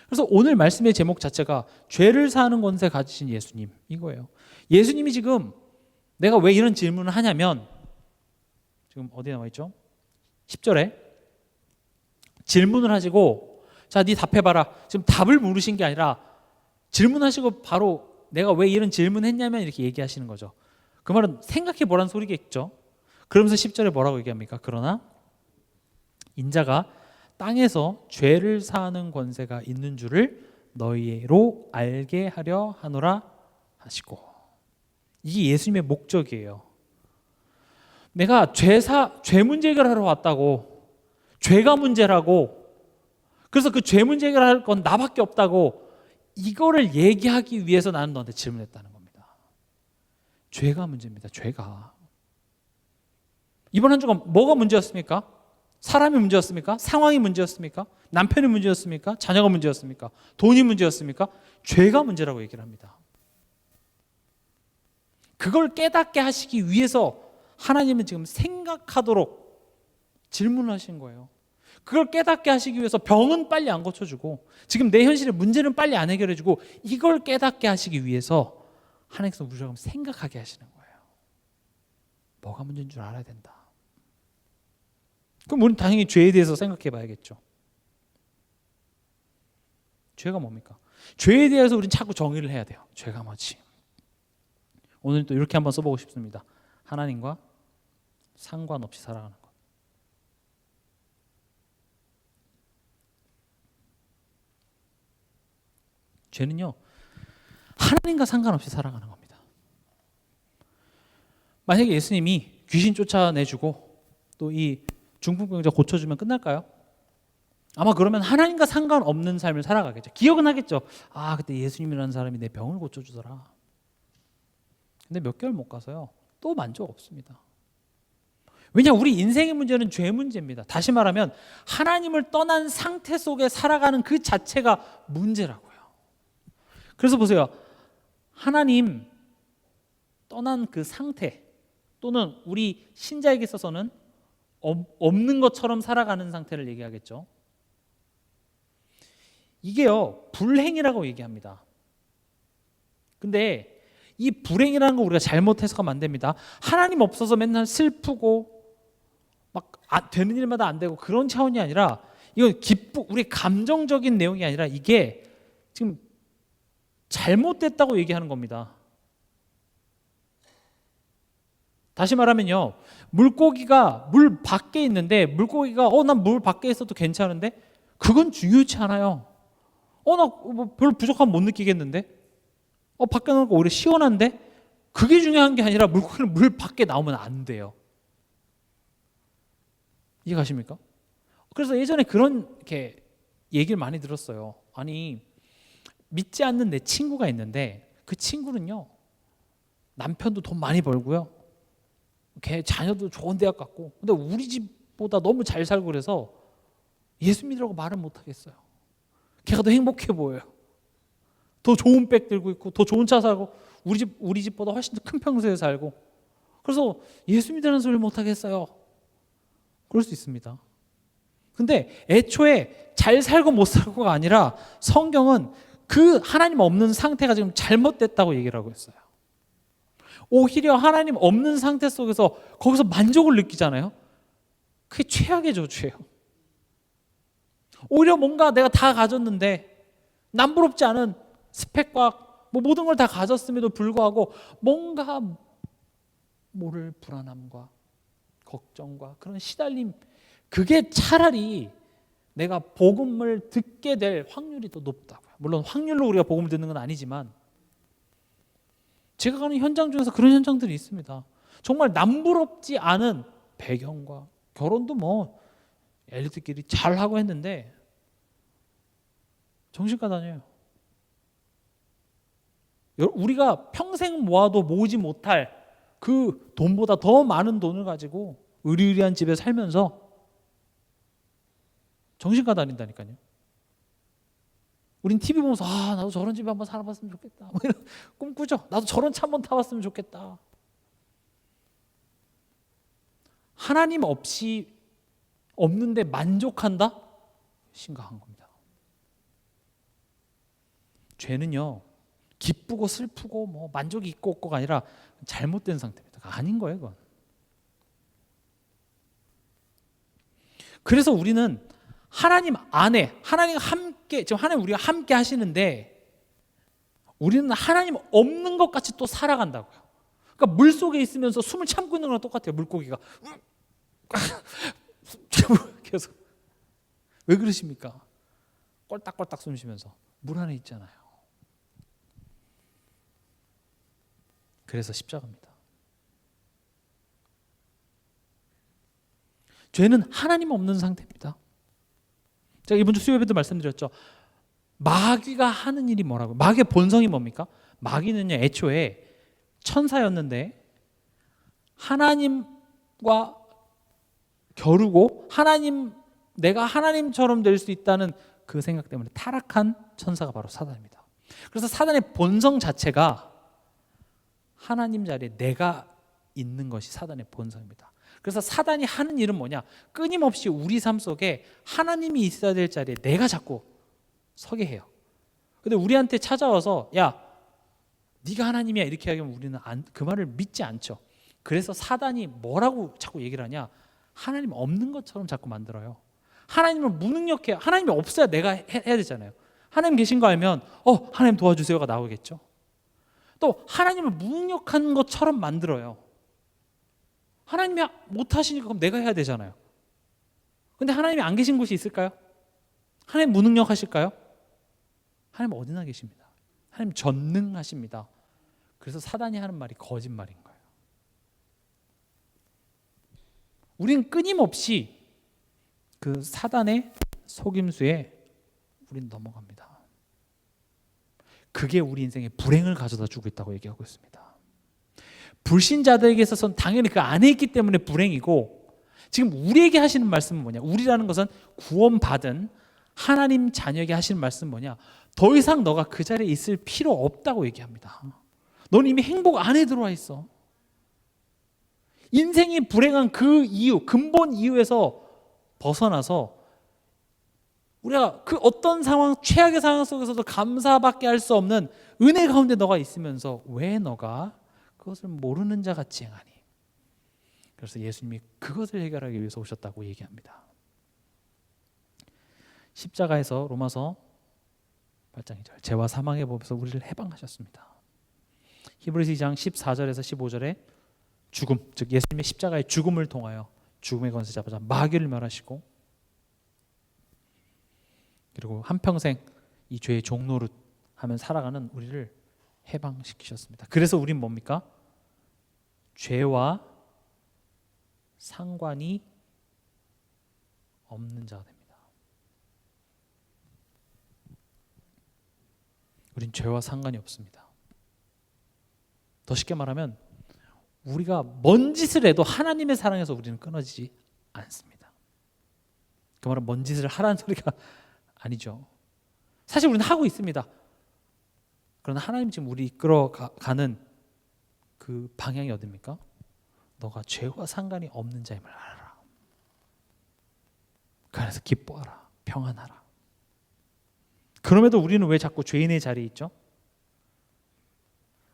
그래서 오늘 말씀의 제목 자체가 죄를 사하는 권세 가지신 예수님 이거예요. 예수님이 지금 내가 왜 이런 질문을 하냐면 지금 어디에 나와 있죠? 10절에 질문을 하시고 자, 네 답해봐라. 지금 답을 물으신 게 아니라 질문하시고 바로 내가 왜 이런 질문했냐면 이렇게 얘기하시는 거죠. 그 말은 생각해 보라는 소리겠죠. 그러면서 10절에 뭐라고 얘기합니까? 그러나 인자가 땅에서 죄를 사하는 권세가 있는 줄을 너희로 알게 하려 하노라 하시고. 이게 예수님의 목적이에요. 내가 죄 문제 해결하러 왔다고, 죄가 문제라고, 그래서 그 죄 문제 해결할 건 나밖에 없다고, 이거를 얘기하기 위해서 나는 너한테 질문했다는 겁니다. 죄가 문제입니다. 죄가. 이번 한 주간 뭐가 문제였습니까? 사람이 문제였습니까? 상황이 문제였습니까? 남편이 문제였습니까? 자녀가 문제였습니까? 돈이 문제였습니까? 죄가 문제라고 얘기를 합니다. 그걸 깨닫게 하시기 위해서 하나님은 지금 생각하도록 질문을 하신 거예요. 그걸 깨닫게 하시기 위해서 병은 빨리 안 고쳐주고, 지금 내 현실의 문제는 빨리 안 해결해주고, 이걸 깨닫게 하시기 위해서 하나님께서 우리가 생각하게 하시는 거예요. 뭐가 문제인 줄 알아야 된다. 그럼 우리는 당연히 죄에 대해서 생각해 봐야겠죠. 죄가 뭡니까? 죄에 대해서 우리는 자꾸 정의를 해야 돼요. 죄가 뭐지? 오늘 또 이렇게 한번 써보고 싶습니다. 하나님과 상관없이 살아가는 것. 죄는요, 하나님과 상관없이 살아가는 겁니다. 만약에 예수님이 귀신 쫓아내주고 또 이 중풍병자 고쳐주면 끝날까요? 아마 그러면 하나님과 상관없는 삶을 살아가겠죠. 기억은 하겠죠. 아, 그때 예수님이라는 사람이 내 병을 고쳐주더라. 근데 몇 개월 못 가서요, 또 만족 없습니다. 왜냐, 우리 인생의 문제는 죄 문제입니다. 다시 말하면 하나님을 떠난 상태 속에 살아가는 그 자체가 문제라고요. 그래서 보세요. 하나님 떠난 그 상태, 또는 우리 신자에게 있어서는 없는 것처럼 살아가는 상태를 얘기하겠죠. 이게요, 불행이라고 얘기합니다. 근데 이 불행이라는 거 우리가 잘못 해석하면 안 됩니다. 하나님 없어서 맨날 슬프고 막 되는 일마다 안 되고 그런 차원이 아니라, 이건 우리 감정적인 내용이 아니라 이게 지금 잘못됐다고 얘기하는 겁니다. 다시 말하면요, 물고기가 물 밖에 있는데, 물고기가 난 물 밖에 있어도 괜찮은데, 그건 중요치 않아요. 나 뭐 별로 부족함 못 느끼겠는데, 밖에 나오니까 오히려 시원한데, 그게 중요한 게 아니라 물고기는 물 밖에 나오면 안 돼요. 이해가십니까? 그래서 예전에 그런 이렇게 얘기를 많이 들었어요. 아니, 믿지 않는 내 친구가 있는데, 그 친구는요, 남편도 돈 많이 벌고요, 걔 자녀도 좋은 대학 갔고, 근데 우리 집보다 너무 잘 살고 그래서 예수 믿으라고 말은 못 하겠어요. 걔가 더 행복해 보여요. 더 좋은 백 들고 있고, 더 좋은 차 살고, 우리 집보다 훨씬 더 큰 평수에 살고, 그래서 예수 믿으라는 소리를 못 하겠어요. 그럴 수 있습니다. 근데 애초에 잘 살고 못 살고가 아니라, 성경은 그 하나님 없는 상태가 지금 잘못됐다고 얘기를 하고 있어요. 오히려 하나님 없는 상태 속에서 거기서 만족을 느끼잖아요. 그게 최악의 저주예요. 오히려 뭔가 내가 다 가졌는데, 남부럽지 않은 스펙과 뭐 모든 걸 다 가졌음에도 불구하고 뭔가 모를 불안함과 걱정과 그런 시달림, 그게 차라리 내가 복음을 듣게 될 확률이 더 높다고요. 물론 확률로 우리가 복음을 듣는 건 아니지만, 제가 가는 현장 중에서 그런 현장들이 있습니다. 정말 남부럽지 않은 배경과, 결혼도 뭐 엘리트끼리 잘하고 했는데 정신과 다녀요. 우리가 평생 모아도 모으지 못할 그 돈보다 더 많은 돈을 가지고 의리의리한 집에 살면서 정신과 다닌다니까요. 우린 TV 보면서 나도 저런 집에 한번 살아봤으면 좋겠다, 뭐 이런 꿈꾸죠. 나도 저런 차 한번 타봤으면 좋겠다. 하나님 없이 없는데 만족한다? 심각한 겁니다. 죄는요, 기쁘고 슬프고 뭐 만족이 있고 없고가 아니라 잘못된 상태입니다. 아닌 거예요, 그건. 그래서 우리는 하나님 안에, 하나님과 함께, 지금 하나님 우리가 함께 하시는데, 우리는 하나님 없는 것 같이 또 살아간다고요. 그러니까 물 속에 있으면서 숨을 참고 있는 거랑 똑같아요. 물고기가 계속. 왜 그러십니까? 꼴딱꼴딱 숨 쉬면서 물 안에 있잖아요. 그래서 십자가입니다. 죄는 하나님 없는 상태입니다. 제가 이번 주 수요일에도 말씀드렸죠. 마귀가 하는 일이 뭐라고요? 마귀의 본성이 뭡니까? 마귀는요, 애초에 천사였는데 하나님과 겨루고 내가 하나님처럼 될 수 있다는 그 생각 때문에 타락한 천사가 바로 사단입니다. 그래서 사단의 본성 자체가 하나님 자리에 내가 있는 것이 사단의 본성입니다. 그래서 사단이 하는 일은 뭐냐? 끊임없이 우리 삶 속에 하나님이 있어야 될 자리에 내가 자꾸 서게 해요. 근데 우리한테 찾아와서 야, 네가 하나님이야 이렇게 하면 우리는 그 말을 믿지 않죠. 그래서 사단이 뭐라고 자꾸 얘기를 하냐? 하나님 없는 것처럼 자꾸 만들어요. 하나님을 무능력해. 하나님이 없어야 내가 해야 되잖아요. 하나님 계신 거 알면 하나님 도와주세요가 나오겠죠. 또 하나님을 무능력한 것처럼 만들어요. 하나님이 못 하시니까 그럼 내가 해야 되잖아요. 근데 하나님이 안 계신 곳이 있을까요? 하나님 무능력하실까요? 하나님 어디나 계십니다. 하나님 전능하십니다. 그래서 사단이 하는 말이 거짓말인 거예요. 우리는 끊임없이 그 사단의 속임수에 우리는 넘어갑니다. 그게 우리 인생에 불행을 가져다 주고 있다고 얘기하고 있습니다. 불신자들에게 있어서는 당연히 그 안에 있기 때문에 불행이고, 지금 우리에게 하시는 말씀은 뭐냐? 우리라는 것은 구원받은 하나님 자녀에게 하시는 말씀은 뭐냐? 더 이상 너가 그 자리에 있을 필요 없다고 얘기합니다. 넌 이미 행복 안에 들어와 있어. 인생이 불행한 그 이유, 근본 이유에서 벗어나서 우리가 그 어떤 상황, 최악의 상황 속에서도 감사밖에 할 수 없는 은혜 가운데 너가 있으면서 왜 너가 그것을 모르는 자 같이 행하니? 그래서 예수님이 그것을 해결하기 위해서 오셨다고 얘기합니다. 십자가에서 로마서 8장 2절 죄와 사망의 법에서 우리를 해방하셨습니다. 히브리서 2장 14절에서 15절에 죽음, 즉 예수님의 십자가의 죽음을 통하여 죽음의 권세 잡아자 마귀를 멸하시고, 그리고 한평생 이 죄의 종노릇 하면 살아가는 우리를 해방시키셨습니다. 그래서 우린 뭡니까? 죄와 상관이 없는 자가 됩니다. 우린 죄와 상관이 없습니다. 더 쉽게 말하면 우리가 뭔 짓을 해도 하나님의 사랑에서 우리는 끊어지지 않습니다. 그 말은 뭔 짓을 하라는 소리가 아니죠. 사실 우리는 하고 있습니다. 그러나 하나님 지금 우리 이끌어가는 그 방향이 어딥니까? 너가 죄와 상관이 없는 자임을 알아라. 그래서 기뻐하라. 평안하라. 그럼에도 우리는 왜 자꾸 죄인의 자리에 있죠?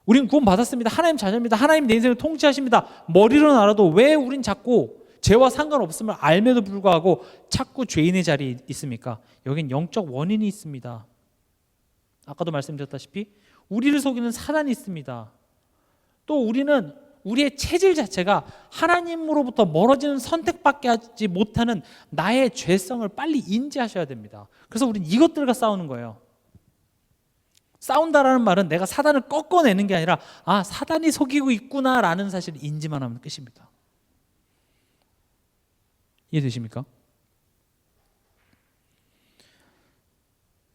우린 구원받았습니다. 하나님 자녀입니다. 하나님 내 인생을 통치하십니다. 머리로는 알아도 왜 우린 자꾸 죄와 상관없음을 알면도 불구하고 자꾸 죄인의 자리에 있습니까? 여긴 영적 원인이 있습니다. 아까도 말씀드렸다시피 우리를 속이는 사단이 있습니다. 또 우리는 우리의 체질 자체가 하나님으로부터 멀어지는 선택밖에 하지 못하는 나의 죄성을 빨리 인지하셔야 됩니다. 그래서 우리는 이것들과 싸우는 거예요. 싸운다라는 말은 내가 사단을 꺾어내는 게 아니라 사단이 속이고 있구나라는 사실을 인지만 하면 끝입니다. 이해되십니까?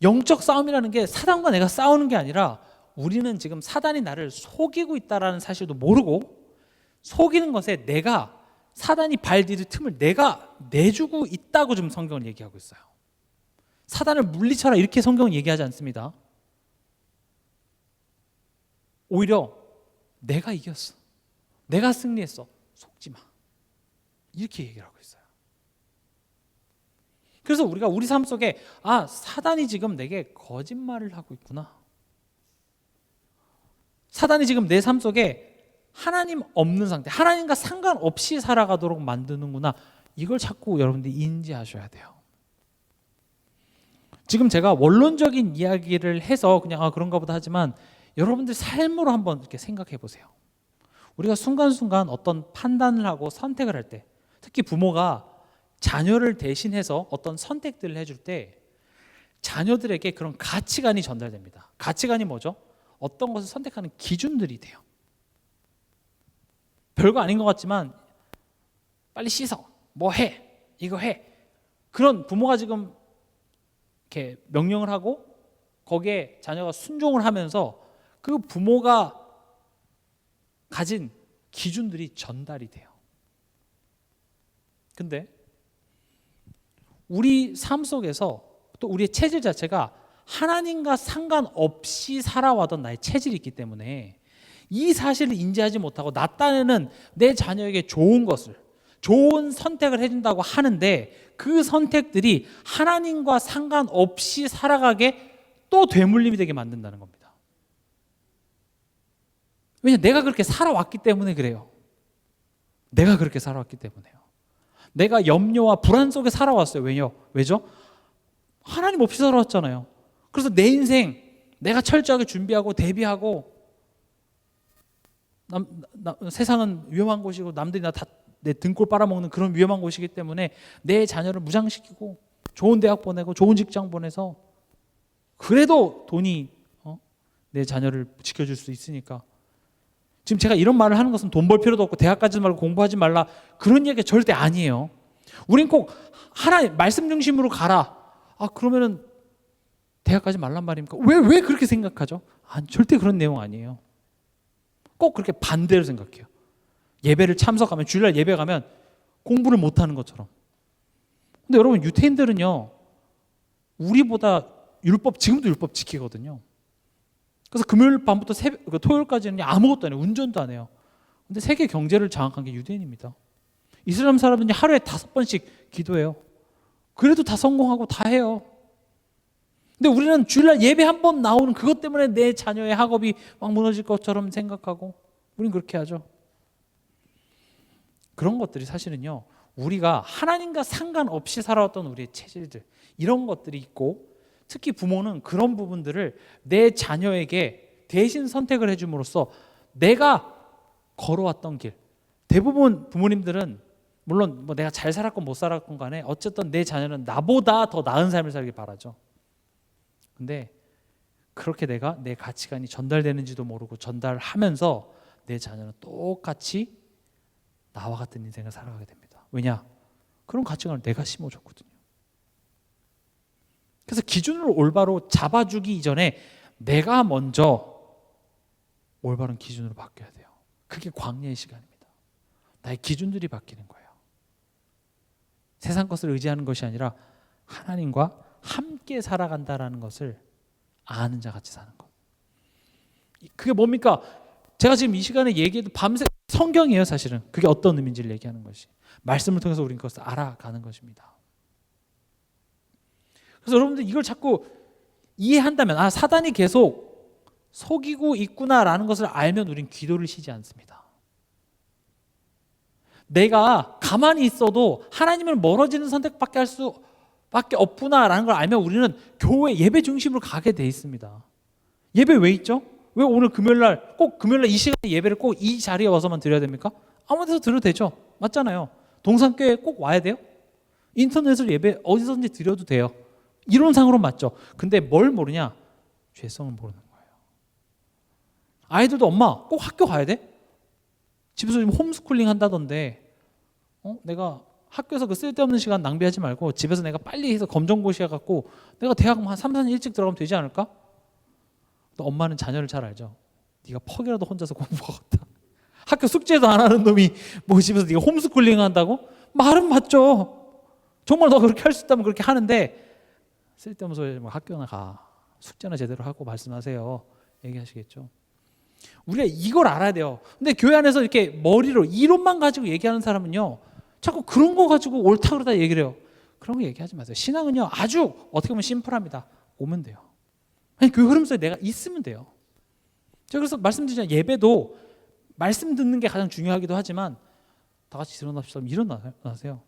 영적 싸움이라는 게 사단과 내가 싸우는 게 아니라 우리는 지금 사단이 나를 속이고 있다는 사실도 모르고 속이는 것에 내가 사단이 발 디딜 틈을 내가 내주고 있다고 좀 성경은 얘기하고 있어요. 사단을 물리쳐라 이렇게 성경은 얘기하지 않습니다. 오히려 내가 이겼어. 내가 승리했어. 속지 마. 이렇게 얘기를 하고 있어요. 그래서 우리가 우리 삶 속에 사단이 지금 내게 거짓말을 하고 있구나. 사단이 지금 내 삶 속에 하나님 없는 상태, 하나님과 상관없이 살아가도록 만드는구나. 이걸 자꾸 여러분들이 인지하셔야 돼요. 지금 제가 원론적인 이야기를 해서 그냥 그런가 보다 하지만 여러분들 삶으로 한번 이렇게 생각해 보세요. 우리가 순간순간 어떤 판단을 하고 선택을 할 때, 특히 부모가 자녀를 대신해서 어떤 선택들을 해줄 때 자녀들에게 그런 가치관이 전달됩니다. 가치관이 뭐죠? 어떤 것을 선택하는 기준들이 돼요. 별거 아닌 것 같지만 빨리 씻어, 뭐 해, 이거 해. 그런 부모가 지금 이렇게 명령을 하고 거기에 자녀가 순종을 하면서 그 부모가 가진 기준들이 전달이 돼요. 근데 우리 삶 속에서 또 우리의 체질 자체가 하나님과 상관없이 살아왔던 나의 체질이 있기 때문에 이 사실을 인지하지 못하고 나 딴에는 내 자녀에게 좋은 것을, 좋은 선택을 해준다고 하는데 그 선택들이 하나님과 상관없이 살아가게 또 되물림이 되게 만든다는 겁니다. 왜냐하면 내가 그렇게 살아왔기 때문에 그래요. 내가 그렇게 살아왔기 때문에요. 내가 염려와 불안 속에 살아왔어요. 왜죠? 하나님 없이 살아왔잖아요. 그래서 내 인생 내가 철저하게 준비하고 대비하고 세상은 위험한 곳이고 남들이 나 다 내 등골 빨아먹는 그런 위험한 곳이기 때문에 내 자녀를 무장시키고 좋은 대학 보내고 좋은 직장 보내서 그래도 돈이 내 자녀를 지켜줄 수 있으니까. 지금 제가 이런 말을 하는 것은 돈 벌 필요도 없고 대학 가지 말고 공부하지 말라 그런 얘기가 절대 아니에요. 우린 꼭 하나님 말씀 중심으로 가라. 그러면은 대학 가지 말란 말입니까? 왜 그렇게 생각하죠? 절대 그런 내용 아니에요. 꼭 그렇게 반대로 생각해요. 예배를 참석하면, 주일날 예배 가면 공부를 못하는 것처럼. 근데 여러분, 유태인들은요 우리보다 지금도 율법 지키거든요. 그래서 금요일 밤부터 토요일까지는 아무것도 안 해요. 운전도 안 해요. 근데 세계 경제를 장악한 게 유대인입니다. 이슬람 사람들은 하루에 5번씩 기도해요. 그래도 다 성공하고 다 해요. 근데 우리는 주일날 예배 한 번 나오는 그것 때문에 내 자녀의 학업이 막 무너질 것처럼 생각하고 우린 그렇게 하죠. 그런 것들이 사실은요 우리가 하나님과 상관없이 살아왔던 우리의 체질들, 이런 것들이 있고, 특히 부모는 그런 부분들을 내 자녀에게 대신 선택을 해줌으로써 내가 걸어왔던 길, 대부분 부모님들은 물론 뭐 내가 잘 살았건 못 살았건 간에 어쨌든 내 자녀는 나보다 더 나은 삶을 살길 바라죠. 근데 그렇게 내가 내 가치관이 전달되는지도 모르고 전달하면서 내 자녀는 똑같이 나와 같은 인생을 살아가게 됩니다. 왜냐? 그런 가치관을 내가 심어줬거든요. 그래서 기준을 올바로 잡아주기 이전에 내가 먼저 올바른 기준으로 바뀌어야 돼요. 그게 광야의 시간입니다. 나의 기준들이 바뀌는 거예요. 세상 것을 의지하는 것이 아니라 하나님과 함께 살아간다라는 것을 아는 자 같이 사는 것. 그게 뭡니까? 제가 지금 이 시간에 얘기해도 밤새 성경이에요. 사실은 그게 어떤 의미인지를 얘기하는 것이, 말씀을 통해서 우리는 그것을 알아가는 것입니다. 그래서 여러분들 이걸 자꾸 이해한다면, 사단이 계속 속이고 있구나라는 것을 알면 우린 기도를 쉬지 않습니다. 내가 가만히 있어도 하나님을 멀어지는 선택밖에 할 수밖에 없구나라는 걸 알면 우리는 교회 예배 중심으로 가게 돼 있습니다. 예배 왜 있죠? 왜 오늘 금요일날 꼭 금요일날 이 시간에 예배를 꼭 이 자리에 와서만 드려야 됩니까? 아무 데서 드려도 되죠. 맞잖아요. 동산교회에 꼭 와야 돼요? 인터넷으로 예배 어디서든지 드려도 돼요. 이론상으로 맞죠. 근데 뭘 모르냐? 죄성을 모르는 거예요. 아이들도 엄마 꼭 학교 가야 돼? 집에서 지금 홈스쿨링 한다던데 내가 학교에서 그 쓸데없는 시간 낭비하지 말고 집에서 내가 빨리 해서 검정고시 해갖고 내가 대학 한 3, 4년 일찍 들어가면 되지 않을까? 또 엄마는 자녀를 잘 알죠. 네가 퍽이라도 혼자서 공부하겠다. 학교 숙제도 안 하는 놈이 뭐 집에서 네가 홈스쿨링 한다고? 말은 맞죠. 정말 너 그렇게 할 수 있다면 그렇게 하는데 쓸데없는 소리 뭐 학교나 가. 숙제나 제대로 하고 말씀하세요. 얘기하시겠죠. 우리가 이걸 알아야 돼요. 근데 교회 안에서 이렇게 머리로 이론만 가지고 얘기하는 사람은요 자꾸 그런 거 가지고 옳다 그러다 얘기를 해요. 그런 거 얘기하지 마세요. 신앙은요 아주 어떻게 보면 심플합니다. 오면 돼요. 아니 그 흐름 속에 내가 있으면 돼요. 제가 그래서 말씀드리잖아요. 예배도 말씀 듣는 게 가장 중요하기도 하지만 다 같이 일어납시다. 일어나세요.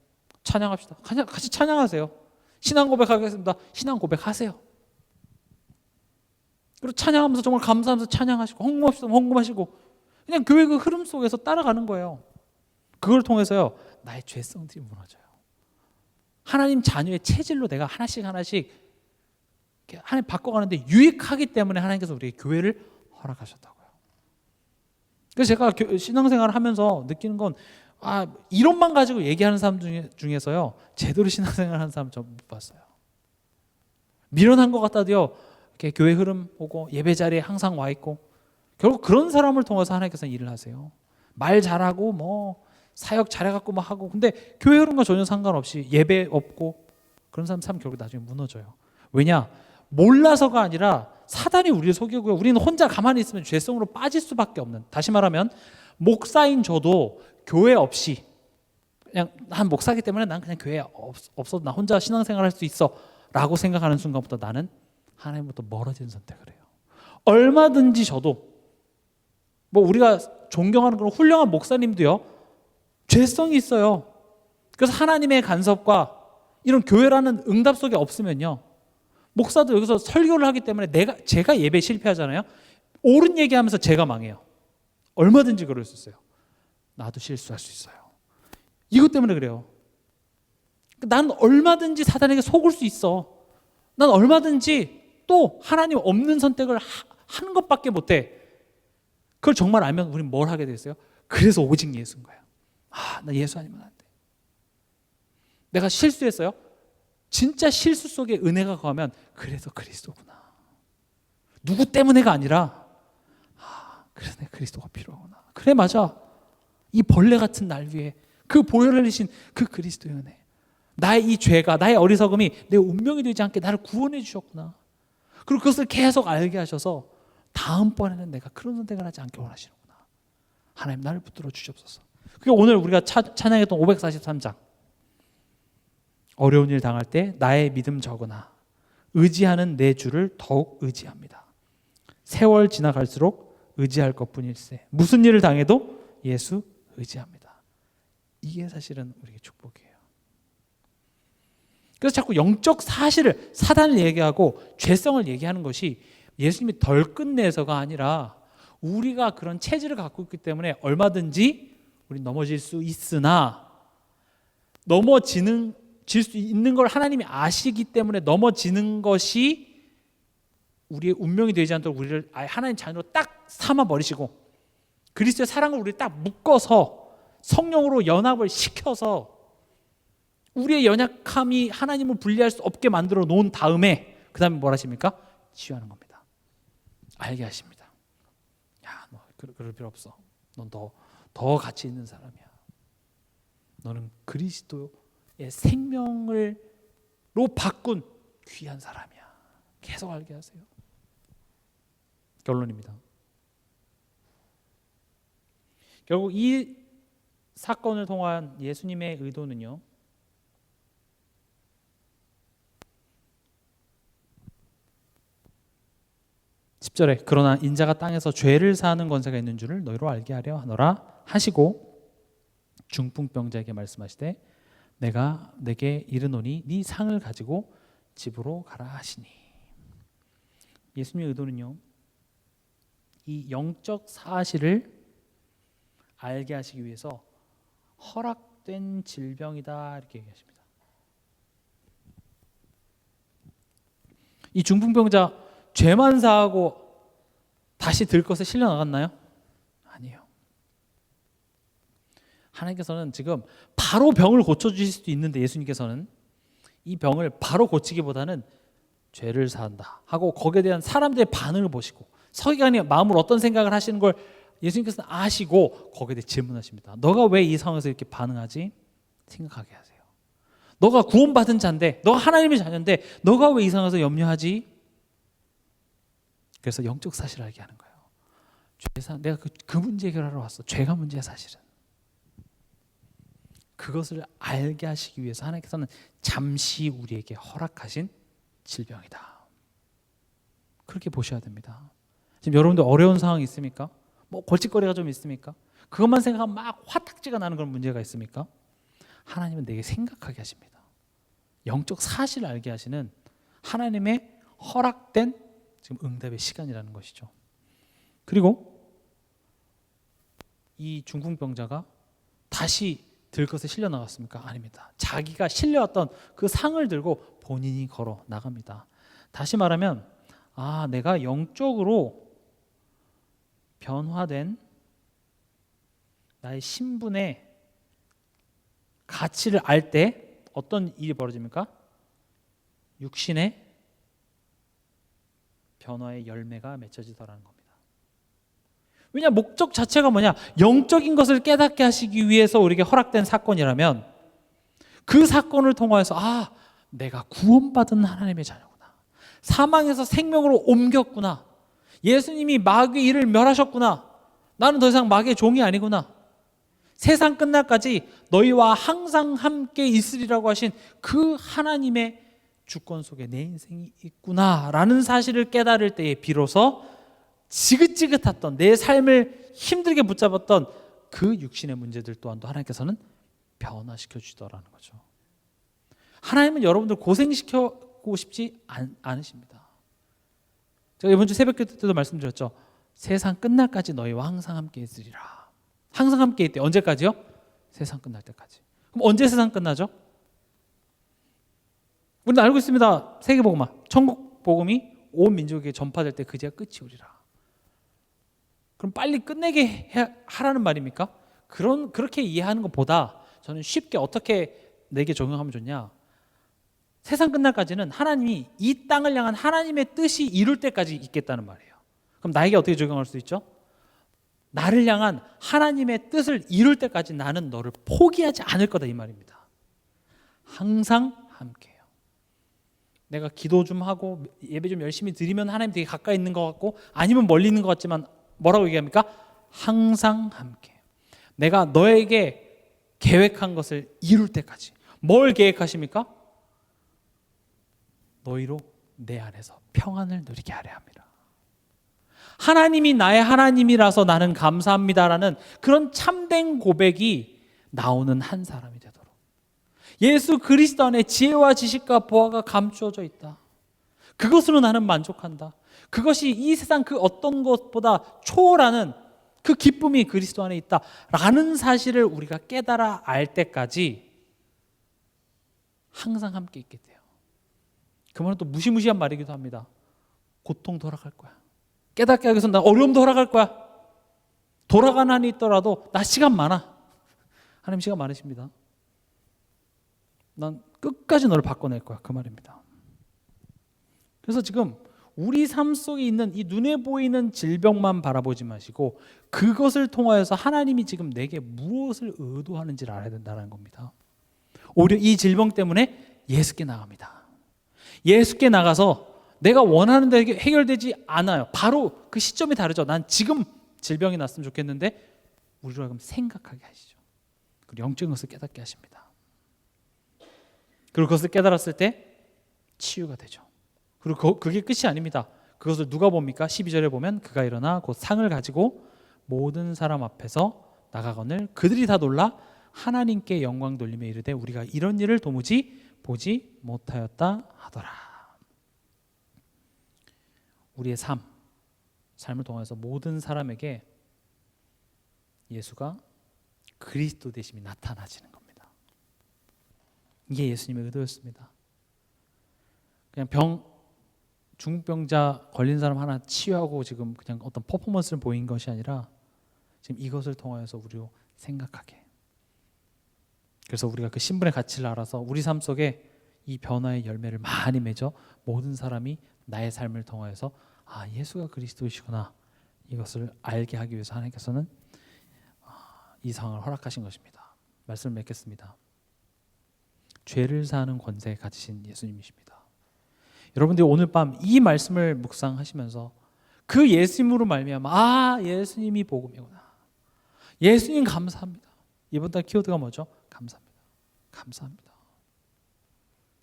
찬양합시다. 같이 찬양하세요. 신앙 고백하겠습니다. 신앙 고백하세요. 그리고 찬양하면서 정말 감사하면서 찬양하시고 헌금하시고 그냥 교회 그 흐름 속에서 따라가는 거예요. 그걸 통해서요 나의 죄성들이 무너져요. 하나님 자녀의 체질로 내가 하나씩 하나님 바꿔가는데 유익하기 때문에 하나님께서 우리에게 교회를 허락하셨다고요. 그래서 제가 신앙생활을 하면서 느끼는 건 이론만 가지고 얘기하는 사람 중에서요 제대로 신앙생활하는 사람 좀 못 봤어요. 미련한 것 같다도요 이렇게 교회 흐름 보고 예배 자리에 항상 와 있고 결국 그런 사람을 통해서 하나님께서 일을 하세요. 말 잘하고 뭐 사역 잘해갖고 뭐 하고 근데 교회 흐름과 전혀 상관없이 예배 없고 그런 사람 결국 나중에 무너져요. 왜냐? 몰라서가 아니라 사단이 우리를 속이고요. 우리는 혼자 가만히 있으면 죄성으로 빠질 수밖에 없는, 다시 말하면 목사인 저도 교회 없이 그냥 난 목사기 때문에 난 그냥 교회 없어도 나 혼자 신앙생활 할 수 있어 라고 생각하는 순간부터 나는 하나님부터 멀어지는 선택을 해요. 얼마든지 저도 뭐 우리가 존경하는 그런 훌륭한 목사님도요 죄성이 있어요. 그래서 하나님의 간섭과 이런 교회라는 응답 속에 없으면요 목사도 여기서 설교를 하기 때문에 제가 예배 실패하잖아요. 옳은 얘기하면서 제가 망해요. 얼마든지 그럴 수 있어요. 나도 실수할 수 있어요. 이것 때문에 그래요. 난 얼마든지 사단에게 속을 수 있어. 난 얼마든지 또 하나님 없는 선택을 하는 것밖에 못해. 그걸 정말 알면 우린 뭘 하게 됐어요? 그래서 오직 예수인 거야. 나 예수 아니면 안 돼. 내가 실수했어요? 진짜 실수 속에 은혜가 거하면 그래서 그리스도구나. 누구 때문에가 아니라 그래서 내 그리스도가 필요하구나. 그래 맞아. 이 벌레 같은 날 위에 그 보혈을 흘리신 그 그리스도의 은혜. 나의 이 죄가 나의 어리석음이 내 운명이 되지 않게 나를 구원해 주셨구나. 그리고 그것을 계속 알게 하셔서 다음번에는 내가 그런 선택을 하지 않게 원하시는구나. 하나님 나를 붙들어 주시옵소서. 그게 오늘 우리가 찬양했던 543장. 어려운 일 당할 때 나의 믿음 적으나 의지하는 내 주를 더욱 의지합니다. 세월 지나갈수록 의지할 것뿐일세. 무슨 일을 당해도 예수 의지합니다. 이게 사실은 우리에게 축복이에요. 그래서 자꾸 영적 사실을 사단을 얘기하고 죄성을 얘기하는 것이 예수님이 덜 끝내서가 아니라 우리가 그런 체질을 갖고 있기 때문에 얼마든지 우리 넘어질 수 있으나 넘어질 수 있는 걸 하나님이 아시기 때문에 넘어지는 것이 우리의 운명이 되지 않도록 우리를 아예 하나님 자녀로 딱 삼아버리시고 그리스도의 사랑을 우리 딱 묶어서 성령으로 연합을 시켜서 우리의 연약함이 하나님을 분리할 수 없게 만들어 놓은 다음에 그 다음에 뭘 하십니까? 치유하는 겁니다. 알게 하십니다. 야, 너 그럴 필요 없어. 넌 더 가치 있는 사람이야. 너는 그리스도의 생명으로 바꾼 귀한 사람이야. 계속 알게 하세요. 결론입니다. 결국 이 사건을 통한 예수님의 의도는요. 10절에 그러나 인자가 땅에서 죄를 사하는 권세가 있는 줄을 너희로 알게 하려 하노라 하시고 중풍병자에게 말씀하시되 내가 내게 이르노니 네 상을 가지고 집으로 가라 하시니. 예수님의 의도는요. 이 영적 사실을 알게 하시기 위해서 허락된 질병이다 이렇게 얘기하십니다. 이 중풍병자 죄만 사하고 다시 들것에 실려 나갔나요? 아니에요. 하나님께서는 지금 바로 병을 고쳐주실 수도 있는데 예수님께서는 이 병을 바로 고치기보다는 죄를 사한다 하고 거기에 대한 사람들의 반응을 보시고 서기관이 마음으로 어떤 생각을 하시는 걸 예수님께서는 아시고 거기에 대해 질문하십니다. 너가 왜 이 상황에서 이렇게 반응하지? 생각하게 하세요. 너가 구원받은 자인데 너가 하나님의 자녀인데 너가 왜 이 상황에서 염려하지? 그래서 영적 사실을 알게 하는 거예요. 내가 그 문제 해결하러 왔어. 죄가 문제야 사실은. 그것을 알게 하시기 위해서 하나님께서는 잠시 우리에게 허락하신 질병이다. 그렇게 보셔야 됩니다. 지금 여러분들 어려운 상황이 있습니까? 뭐 골칫거리가 좀 있습니까? 그것만 생각하면 막 화딱지가 나는 그런 문제가 있습니까? 하나님은 내게 생각하게 하십니다. 영적 사실을 알게 하시는 하나님의 허락된 지금 응답의 시간이라는 것이죠. 그리고 이 중풍병자가 다시 들것에 실려 나갔습니까? 아닙니다. 자기가 실려왔던 그 상을 들고 본인이 걸어 나갑니다. 다시 말하면 내가 영적으로 변화된 나의 신분의 가치를 알 때 어떤 일이 벌어집니까? 육신의 변화의 열매가 맺혀지더라는 겁니다. 왜냐, 목적 자체가 뭐냐? 영적인 것을 깨닫게 하시기 위해서 우리에게 허락된 사건이라면 그 사건을 통하여서 내가 구원받은 하나님의 자녀구나, 사망에서 생명으로 옮겼구나, 예수님이 마귀의 일을 멸하셨구나, 나는 더 이상 마귀의 종이 아니구나, 세상 끝날까지 너희와 항상 함께 있으리라고 하신 그 하나님의 주권 속에 내 인생이 있구나라는 사실을 깨달을 때에 비로소 지긋지긋했던 내 삶을 힘들게 붙잡았던 그 육신의 문제들 또한도 하나님께서는 변화시켜 주시더라는 거죠. 하나님은 여러분들 고생시키고 싶지 않으십니다. 제가 이번 주 새벽 기도 때도 말씀드렸죠. 세상 끝날까지 너희와 항상 함께 있으리라. 항상 함께 있대. 언제까지요? 세상 끝날 때까지. 그럼 언제 세상 끝나죠? 우리는 알고 있습니다. 세계복음화, 천국 복음이 온 민족에게 전파될 때 그제야 끝이 오리라. 그럼 빨리 끝내게 하라는 말입니까? 그렇게 이해하는 것보다 저는 쉽게 어떻게 내게 적용하면 좋냐, 세상 끝날까지는 하나님이 이 땅을 향한 하나님의 뜻이 이룰 때까지 있겠다는 말이에요. 그럼 나에게 어떻게 적용할 수 있죠? 나를 향한 하나님의 뜻을 이룰 때까지 나는 너를 포기하지 않을 거다, 이 말입니다. 항상 함께해요. 내가 기도 좀 하고 예배 좀 열심히 드리면 하나님 되게 가까이 있는 것 같고 아니면 멀리 있는 것 같지만 뭐라고 얘기합니까? 항상 함께해요. 내가 너에게 계획한 것을 이룰 때까지. 뭘 계획하십니까? 너희로 내 안에서 평안을 누리게 하려 합니다. 하나님이 나의 하나님이라서 나는 감사합니다라는 그런 참된 고백이 나오는 한 사람이 되도록, 예수 그리스도 안에 지혜와 지식과 보화가 감추어져 있다, 그것으로 나는 만족한다, 그것이 이 세상 그 어떤 것보다 초월하는 그 기쁨이 그리스도 안에 있다라는 사실을 우리가 깨달아 알 때까지 항상 함께 있게 돼요. 그 말은 또 무시무시한 말이기도 합니다. 고통도 허락할 거야. 깨닫게 하기 위해서 나 어려움도 허락할 거야. 돌아가는 한이 있더라도 나 시간 많아. 하나님 시간 많으십니다. 난 끝까지 너를 바꿔낼 거야, 그 말입니다. 그래서 지금 우리 삶 속에 있는 이 눈에 보이는 질병만 바라보지 마시고 그것을 통하여서 하나님이 지금 내게 무엇을 의도하는지를 알아야 된다는 겁니다. 오히려 이 질병 때문에 예수께 나갑니다. 예수께 나가서 내가 원하는 대로 해결되지 않아요. 바로 그 시점이 다르죠. 난 지금 질병이 났으면 좋겠는데 우리로 하여금 생각하게 하시죠. 그리고 영적인 것을 깨닫게 하십니다. 그리고 그것을 깨달았을 때 치유가 되죠. 그리고 그게 끝이 아닙니다. 그것을 누가 봅니까? 12절에 보면 그가 일어나 곧 상을 가지고 모든 사람 앞에서 나가거늘 그들이 다 놀라 하나님께 영광 돌리며 이르되 우리가 이런 일을 도무지 보지 못하였다 하더라. 우리의 삶을 통해서 모든 사람에게 예수가 그리스도 되심이 나타나지는 겁니다. 이게 예수님의 의도였습니다. 그냥 중풍병자 걸린 사람 하나 치유하고 지금 그냥 어떤 퍼포먼스를 보인 것이 아니라 지금 이것을 통하여서 우리로 생각하게. 그래서 우리가 그 신분의 가치를 알아서 우리 삶 속에 이 변화의 열매를 많이 맺어 모든 사람이 나의 삶을 통하여서 예수가 그리스도이시구나, 이것을 알게 하기 위해서 하나님께서는 이 상황을 허락하신 것입니다. 말씀을 맺겠습니다. 죄를 사하는 권세 가지신 예수님이십니다. 여러분들이 오늘 밤 이 말씀을 묵상하시면서 그 예수님으로 말미암아 예수님이 복음이구나, 예수님 감사합니다. 이번 달 키워드가 뭐죠? 감사합니다. 감사합니다.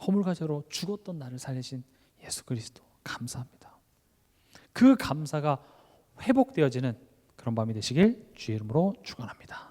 허물가저로 죽었던 나를 살리신 예수 그리스도 감사합니다. 그 감사가 회복되어지는 그런 밤이 되시길 주의 이름으로 축원합니다.